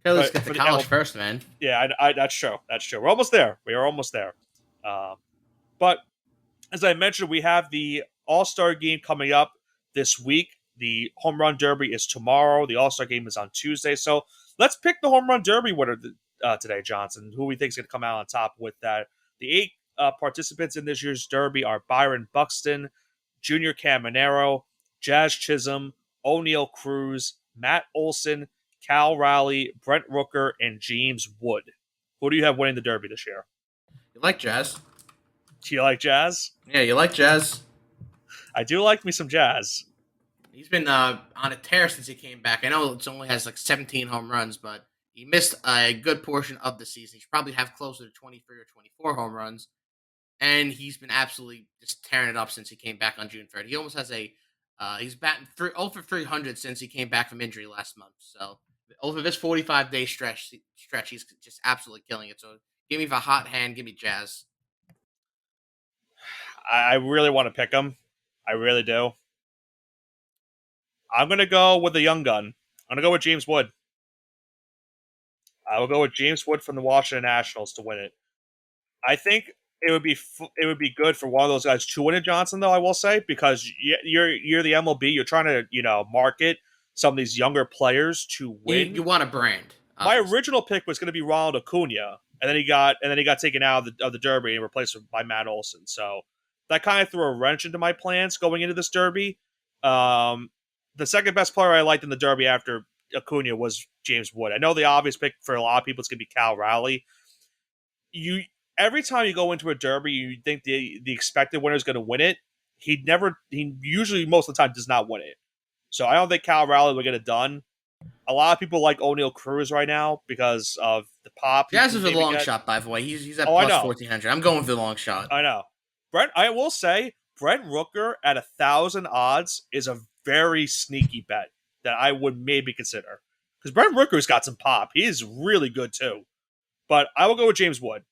Okay, let's But get for to the college MLB, first, man. yeah, that's true. That's true. We're almost there. We are almost there. Um, but as I mentioned, we have the All Star game coming up this week. The Home Run Derby is tomorrow. The All Star game is on Tuesday. So let's pick the Home Run Derby winner today, Johnson. Who we think is going to come out on top with that? The 8 participants in this year's Derby are Byron Buxton, Junior Caminero, Jazz Chisholm, O'Neill Cruz, Matt Olson, Cal Raleigh, Brent Rooker, and James Wood. Who do you have winning the Derby this year? You like Jazz? Do you like Jazz? Yeah, you like Jazz. I do like me some Jazz. He's been on a tear since he came back. I know it only has like 17 home runs, but he missed a good portion of the season. He should probably have closer to 23 or 24 home runs. And he's been absolutely just tearing it up since he came back on June 3rd. He almost has he's batting 0 for 300 since he came back from injury last month. So over this 45-day stretch, he's just absolutely killing it. So give me the hot hand, give me Jazz. I really want to pick him. I really do. I'm going to go with the young gun. I'm going to go with James Wood. I will go with James Wood from the Washington Nationals to win it. I think it would be good for one of those guys to win it, Johnson. Though I will say because you're the MLB, you're trying to market some of these younger players to You win. want a brand. My Obviously. original pick was going to be Ronald Acuna, and then he got taken out of the Derby and replaced by Matt Olson. So that kind of threw a wrench into my plans going into this Derby. Um, the second best player I liked in the Derby after Acuna was James Wood. I know the obvious pick for a lot of people is going to be Cal Raleigh. You Every time you go into a Derby, you think the expected winner is going to win it. He usually most of the time does not win it. So I don't think Cal Raleigh will get it done. A lot of people like O'Neill Cruz right now because of the pop he Jazz can is a maybe long get. shot, by the way. He's at Oh, I plus know. 1400. I'm going for the long shot. I know. I will say, Brent Rooker at 1,000 odds is a very sneaky bet that I would maybe consider. Because Brent Rooker's got some pop. He is really good too. But I will go with James Wood.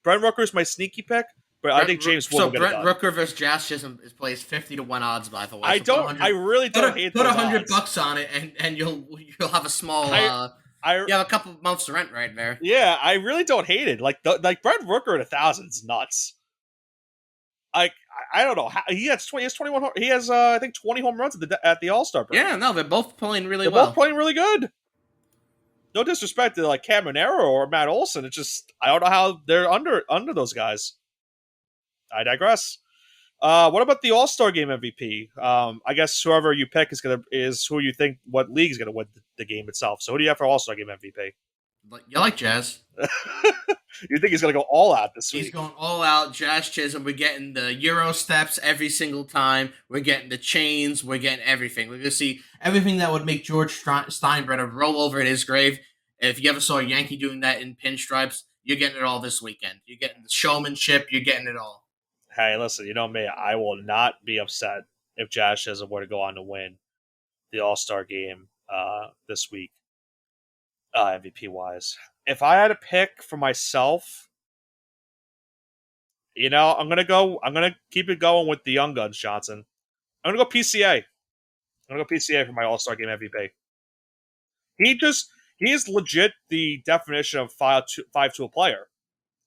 Brent Rooker's my sneaky pick, but I think James Wood will get it Brent done. Rooker versus Jazz Chisholm is plays 50-1 odds, by the way. I So don't. I really don't hate put those $100 odds. bucks on it, and you'll have a small. I You have a couple of months rent right there. Yeah, I really don't hate it. Like Brent Rooker at 1,000 is nuts. Like I don't know how he has 20. He has 21. He has I think 20 home runs at the All Star break. Yeah, no, they're both playing really They're well. both playing really good. No disrespect to like Caminero or Matt Olson. It's just I don't know how they're under those guys. I digress. What about the All Star Game MVP? I guess whoever you pick is who you think what league is gonna win the game itself. So who do you have for All Star Game MVP? You like Jazz? You think he's going to go all out this He's week? going all out. Jazz Chisholm. We're getting the Euro steps every single time. We're getting the chains. We're getting everything. We're gonna see everything that would make George Steinbrenner roll over in his grave. If you ever saw a Yankee doing that in pinstripes, you're getting it all this weekend. You're getting the showmanship. You're getting it all. Hey, listen, you know me. I will not be upset if Josh Chisholm were to go on to win the All Star game this week, MVP wise. If I had to pick for myself, I'm gonna go. I'm gonna keep it going with the young guns, Johnson. I'm gonna go PCA. I'm gonna go PCA for my All Star Game MVP. He just he is legit the definition of 5 tool player.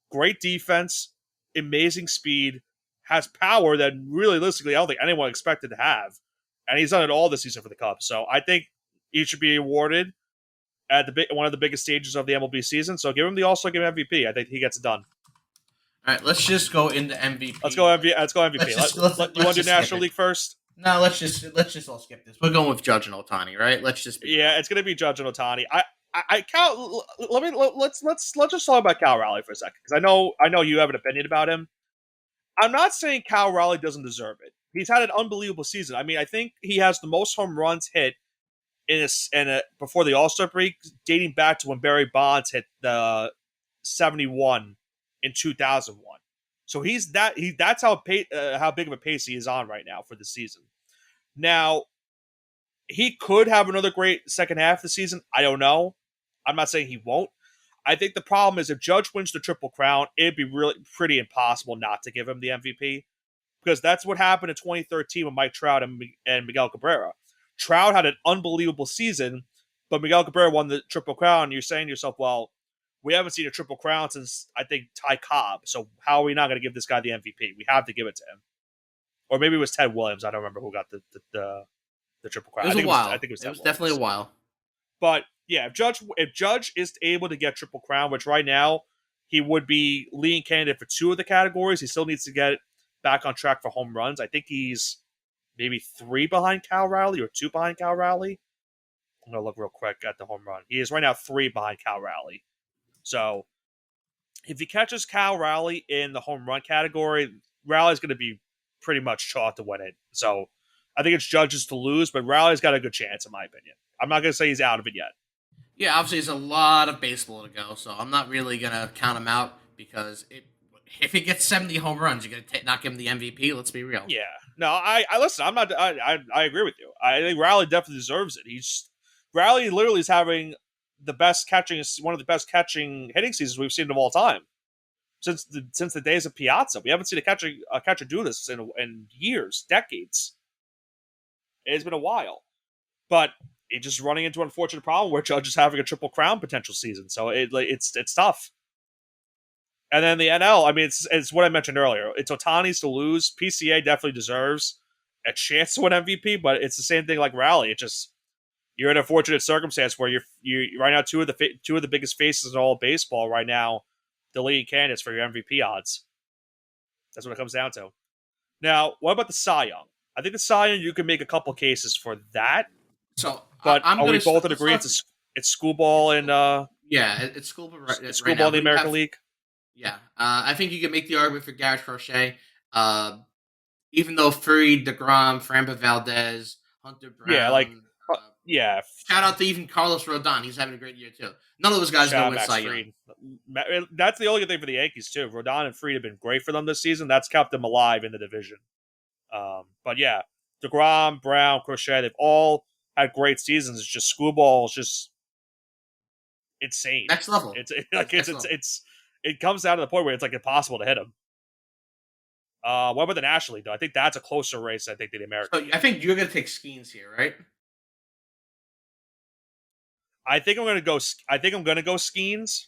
Great defense, amazing speed, has power that realistically I don't think anyone expected to have, and he's done it all this season for the Cubs. So I think he should be awarded at one of the biggest stages of the MLB season. So give him the All Star Game MVP. I think he gets it done. All right, let's just go into MVP. Let's go MVP. Let's go MVP. You want to do National League first? No, let's all skip this. We're going with Judge and Otani, right? Let's just it's going to be Judge and Otani. Let's just talk about Cal Raleigh for a second because I know you have an opinion about him. I'm not saying Cal Raleigh doesn't deserve it. He's had an unbelievable season. I mean, I think he has the most home runs hit before the All Star break, dating back to when Barry Bonds hit the 71 in 2001. So that's how big of a pace he is on right now for the season. Now, he could have another great second half of the season. I don't know. I'm not saying he won't. I think the problem is if Judge wins the Triple Crown, it'd be really pretty impossible not to give him the MVP because that's what happened in 2013 with Mike Trout and Miguel Cabrera. Trout had an unbelievable season, but Miguel Cabrera won the Triple Crown. And you're saying to yourself, well, we haven't seen a Triple Crown since, I think, Ty Cobb. So how are we not going to give this guy the MVP? We have to give it to him. Or maybe it was Ted Williams. I don't remember who got the Triple Crown. It was a while. I think it was Ted Williams. Definitely a while. But yeah, if Judge is able to get Triple Crown, which right now he would be leading candidate for 2 of the categories, he still needs to get back on track for home runs. I think he's maybe 3 behind Cal Raleigh or 2 behind Cal Raleigh. I'm gonna look real quick at the home run. He is right now 3 behind Cal Raleigh. So if he catches Cal Raleigh in the home run category, Raleigh's going to be pretty much chalk to win it. So I think it's Judge's to lose, but Raleigh's got a good chance, in my opinion. I'm not going to say he's out of it yet. Yeah, obviously, there's a lot of baseball to go, so I'm not really going to count him out because if he gets 70 home runs, you're going to not give him the MVP. Let's be real. Yeah. No, I listen. I'm not. I agree with you. I think Raleigh definitely deserves it. Raleigh literally is having one of the best catching hitting seasons we've seen of all time since the days of Piazza. We haven't seen a catcher do this in years, decades. It's been a while, but it's just running into an unfortunate problem where Judge is having a Triple Crown potential season. So it's tough. And then the NL, I mean, it's what I mentioned earlier. It's Otani's to lose. PCA definitely deserves a chance to win MVP, but it's the same thing like Raleigh. It just you're in a fortunate circumstance where you're right now two of the biggest faces in all of baseball right now, the leading candidates for your MVP odds. That's what it comes down to. Now, what about the Cy Young? I think the Cy Young you can make a couple cases for that. So, but are we both in agreement? It's schoolball and it's schoolball. It's schoolball in the American League. Yeah, I think you can make the argument for Garrett Crochet. Even though Freed, DeGrom, Framber Valdez, Hunter Brown. Shout out to even Carlos Rodon. He's having a great year, too. None of those guys are going to win Cy Young. That's the only good thing for the Yankees, too. Rodon and Freed have been great for them this season. That's kept them alive in the division. But yeah, DeGrom, Brown, Crochet, they've all had great seasons. It's just schoolball is just insane. Next level. It comes down to the point where it's like impossible to hit them. What about the National League, though? I think that's a closer race, I think, than the American. So I think you're going to take Skeens here, right? I think I'm going to go Skeens.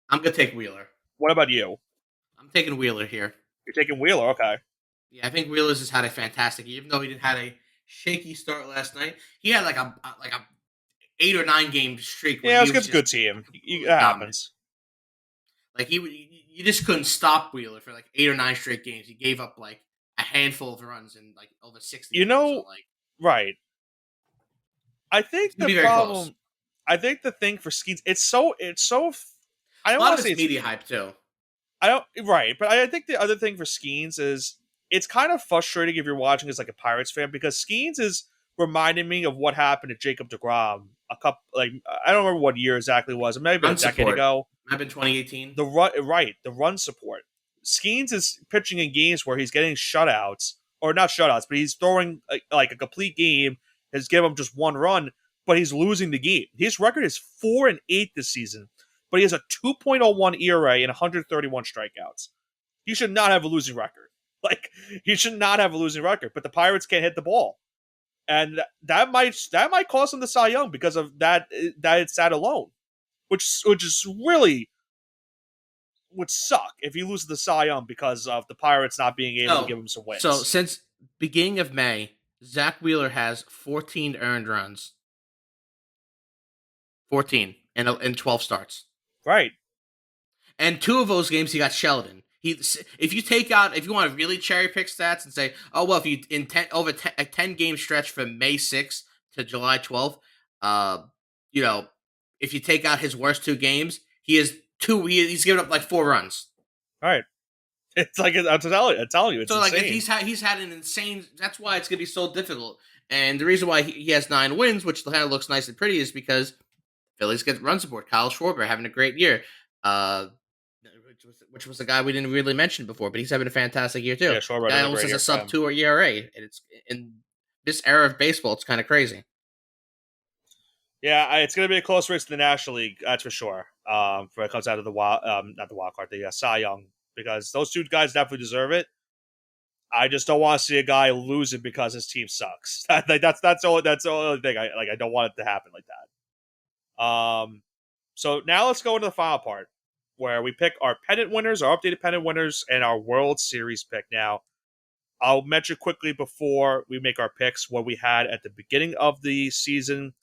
I'm going to take Wheeler. What about you? I'm taking Wheeler here. You're taking Wheeler, okay. Yeah, I think Wheeler's has had a fantastic, even though he didn't have a shaky start last night. He had like a 8 or 9 game streak. Yeah, it was a good team. It happens. Like you just couldn't stop Wheeler for like 8 or 9 straight games. He gave up like a handful of runs in like over 60. Right. I think the problem. I think the thing for Skeens, it's so. I A don't lot want of to say it's it's. media hype too. I don't right, but I think the other thing for Skeens is it's kind of frustrating if you're watching as like a Pirates fan because Skeens is reminding me of what happened to Jacob Degrom a couple like I don't remember what year exactly it was. It may have been a Run decade support. ago. I've been 2018. The run support. Skeens is pitching in games where he's getting shutouts or not shutouts, but he's throwing like a complete game. Has given him just one run, but he's losing the game. His record is 4-8 this season, but he has a 2.01 ERA and 131 strikeouts. He should not have a losing record. Like he should not have a losing record, but the Pirates can't hit the ball, and that might cost him the Cy Young because of that it's that alone, which is really would suck if he loses the Cy Young because of the Pirates not being able to So, give him some so wins. since beginning of May, Zach Wheeler has 14 earned runs, 14 in 12 starts, Right, and two of those games he got Sheldon. If you take out, if you want to really cherry pick stats and say, oh well, if you in a 10 game stretch from May 6th to July 12th, uh, you know, if you take out his worst two games, he has he's given up like 4 runs. right. It's like I'm telling you, it's So like insane. he's had an insane. That's why it's gonna be so difficult. And the reason why he has 9 wins, which kind of looks nice and pretty, is because Phillies get run support. Kyle Schwarber having a great year. Uh, which was a guy we didn't really mention before, but he's having a fantastic year too. Yeah, Short Guy had a almost great has a year for sub him. 2 or ERA, and it's in this era of baseball. It's kind of crazy. Yeah, it's going to be a close race to the National League, that's for sure. For it comes out of the not the wild card, the Cy Young, because those two guys definitely deserve it. I just don't want to see a guy lose it because his team sucks. That's the only thing. I don't want it to happen like that. So now let's go into the final part where we pick our pennant winners, our updated pennant winners, and our World Series pick. Now, I'll mention quickly before we make our picks what we had at the beginning of the season.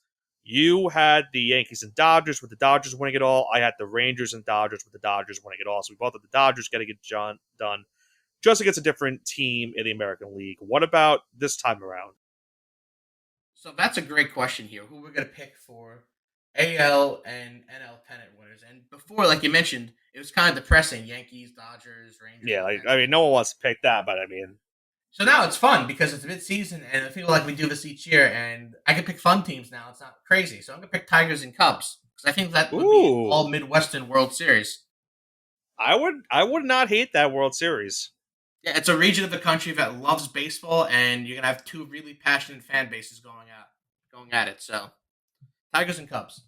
You had the Yankees and Dodgers with the Dodgers winning it all. I had the Rangers and Dodgers with the Dodgers winning it all. So we both had the Dodgers getting it done just against a different team in the American League. What about this time around? So that's a great question here. Who we're gonna pick for AL and NL pennant winners? And before, like you mentioned, it was kind of depressing. Yankees, Dodgers, Rangers, Yeah, and I Mets. mean, no one wants to pick that, but I mean, So now it's fun because it's mid-season, and I feel like we do this each year, and I can pick fun teams now. It's not crazy, so I'm gonna pick Tigers and Cubs because I think that would be an ooh, all Midwestern World Series. I would not hate that World Series. Yeah, it's a region of the country that loves baseball, and you're gonna have two really passionate fan bases going at it. So Tigers and Cubs.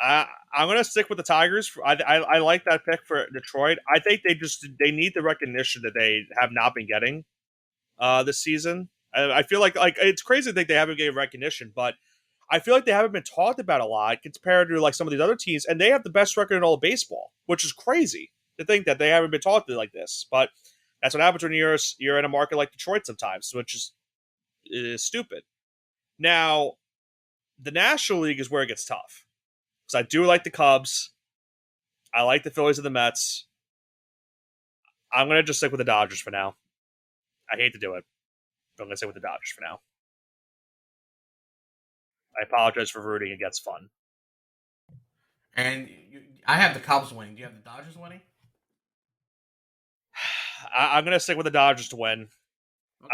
I'm gonna stick with the Tigers. I like that pick for Detroit. I think they need the recognition that they have not been getting this season. I feel like it's crazy to think they haven't getting recognition, but I feel like they haven't been talked about a lot compared to like some of these other teams, and they have the best record in all of baseball, which is crazy to think that they haven't been talked to like this. But that's what happens when you're in a market like Detroit sometimes, which is stupid. Now, the National League is where it gets tough because I do like the Cubs. I like the Phillies and the Mets. I'm gonna just stick with the Dodgers for now. I hate to do it, but I'm gonna stick with the Dodgers for now. I apologize for rooting against fun. And I have the Cubs winning. Do you have the Dodgers winning? I'm gonna stick with the Dodgers to win.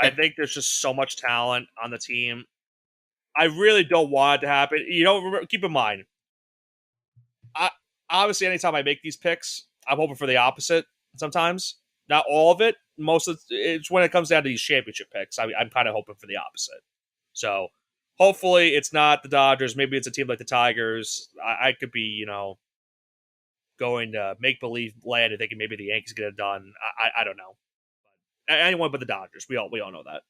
I Okay. think there's just so much talent on the team. I really don't want it to happen. Keep in mind, I obviously anytime I make these picks, I'm hoping for the opposite. Sometimes, not all of it. Most of it's when it comes down to these championship picks. I'm kind of hoping for the opposite. So hopefully it's not the Dodgers. Maybe it's a team like the Tigers. I could be going to make believe land and thinking maybe the Yankees get it done. I don't know. Anyone but the Dodgers. We all know that.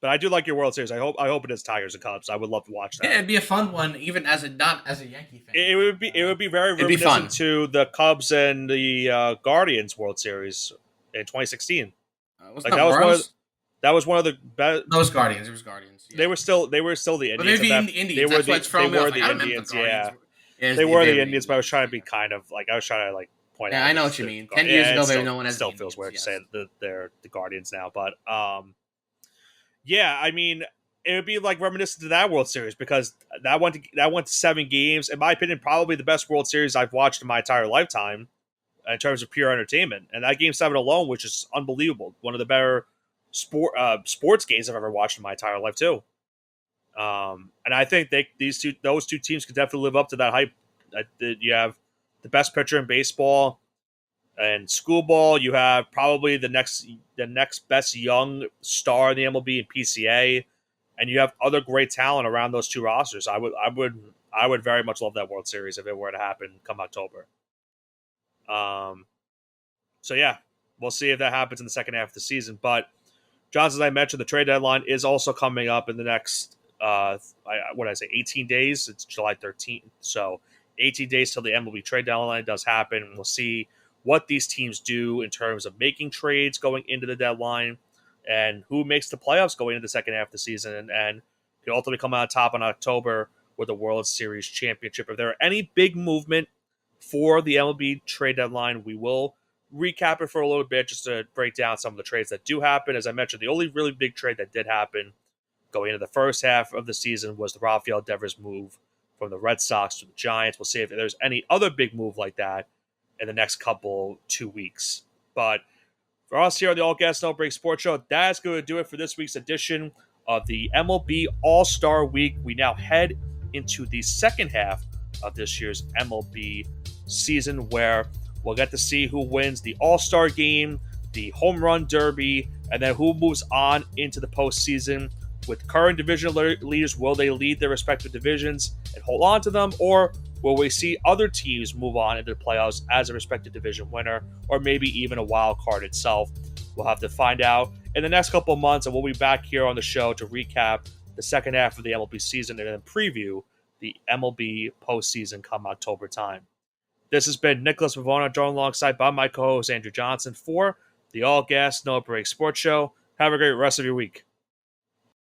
But I do like your World Series. I hope it is Tigers and Cubs. I would love to watch Yeah, that. it'd be a fun one, even as a not as a Yankee fan. It would be very It'd be reminiscent fun. to the Cubs and the Guardians World Series in 2016. Wasn't Like that Royals? that was one of the best. No, it was Guardians. It was Guardians. Yeah. They were still the But Indians at maybe in that. the Indians. That's why it's They throwing me were off. Like the I don't remember the Indians. Guardians. Yeah, Yeah, they were they the were the Indians. But I was Indians. trying to be Yeah. kind of like I was trying to like point Yeah, out I know that what you mean. the 10 years yeah, ago, they were known it as the still feels Indians. weird to say Yes. that they're the Guardians now. But Yeah, I mean, it would be like reminiscent to that World Series because that went to 7 games. In my opinion, probably the best World Series I've watched in my entire lifetime in terms of pure entertainment. And that Game 7 alone, which is unbelievable, one of the better sports games I've ever watched in my entire life too. And I think those two teams could definitely live up to that hype. You have the best pitcher in baseball and school ball. You have probably the next best young star in the MLB and PCA, and you have other great talent around those two rosters. I would very much love that World Series if it were to happen come October. Um, so yeah, we'll see if that happens in the second half of the season. But Johnson, as I mentioned, the trade deadline is also coming up in the next what did I say, 18 days. It's July 13th, so 18 days till the MLB trade deadline does happen. We'll see what these teams do in terms of making trades going into the deadline, and who makes the playoffs going into the second half of the season, and can ultimately come out on top in October with the World Series championship. If there are any big movement for the MLB trade deadline, we will recap it for a little bit just to break down some of the trades that do happen. As I mentioned, the only really big trade that did happen going into the first half of the season was the Rafael Devers move from the Red Sox to the Giants. We'll see if there's any other big move like that in the next couple 2 weeks. But for us here on the All Gas No Break Sports Show, that's going to do it for this week's edition of the MLB All-Star Week. We now head into the second half of this year's MLB season, where we'll get to see who wins the All-Star Game, the Home Run Derby, and then who moves on into the postseason. With current division leaders, will they lead their respective divisions and hold on to them, or will we see other teams move on into the playoffs as a respective division winner, or maybe even a wild card itself? We'll have to find out in the next couple of months, and we'll be back here on the show to recap the second half of the MLB season and then preview the MLB postseason come October time. This has been Nicholas Pavona, joined alongside by my co-host Andrew Johnson for the All Gas No Break Sports Show. Have a great rest of your week.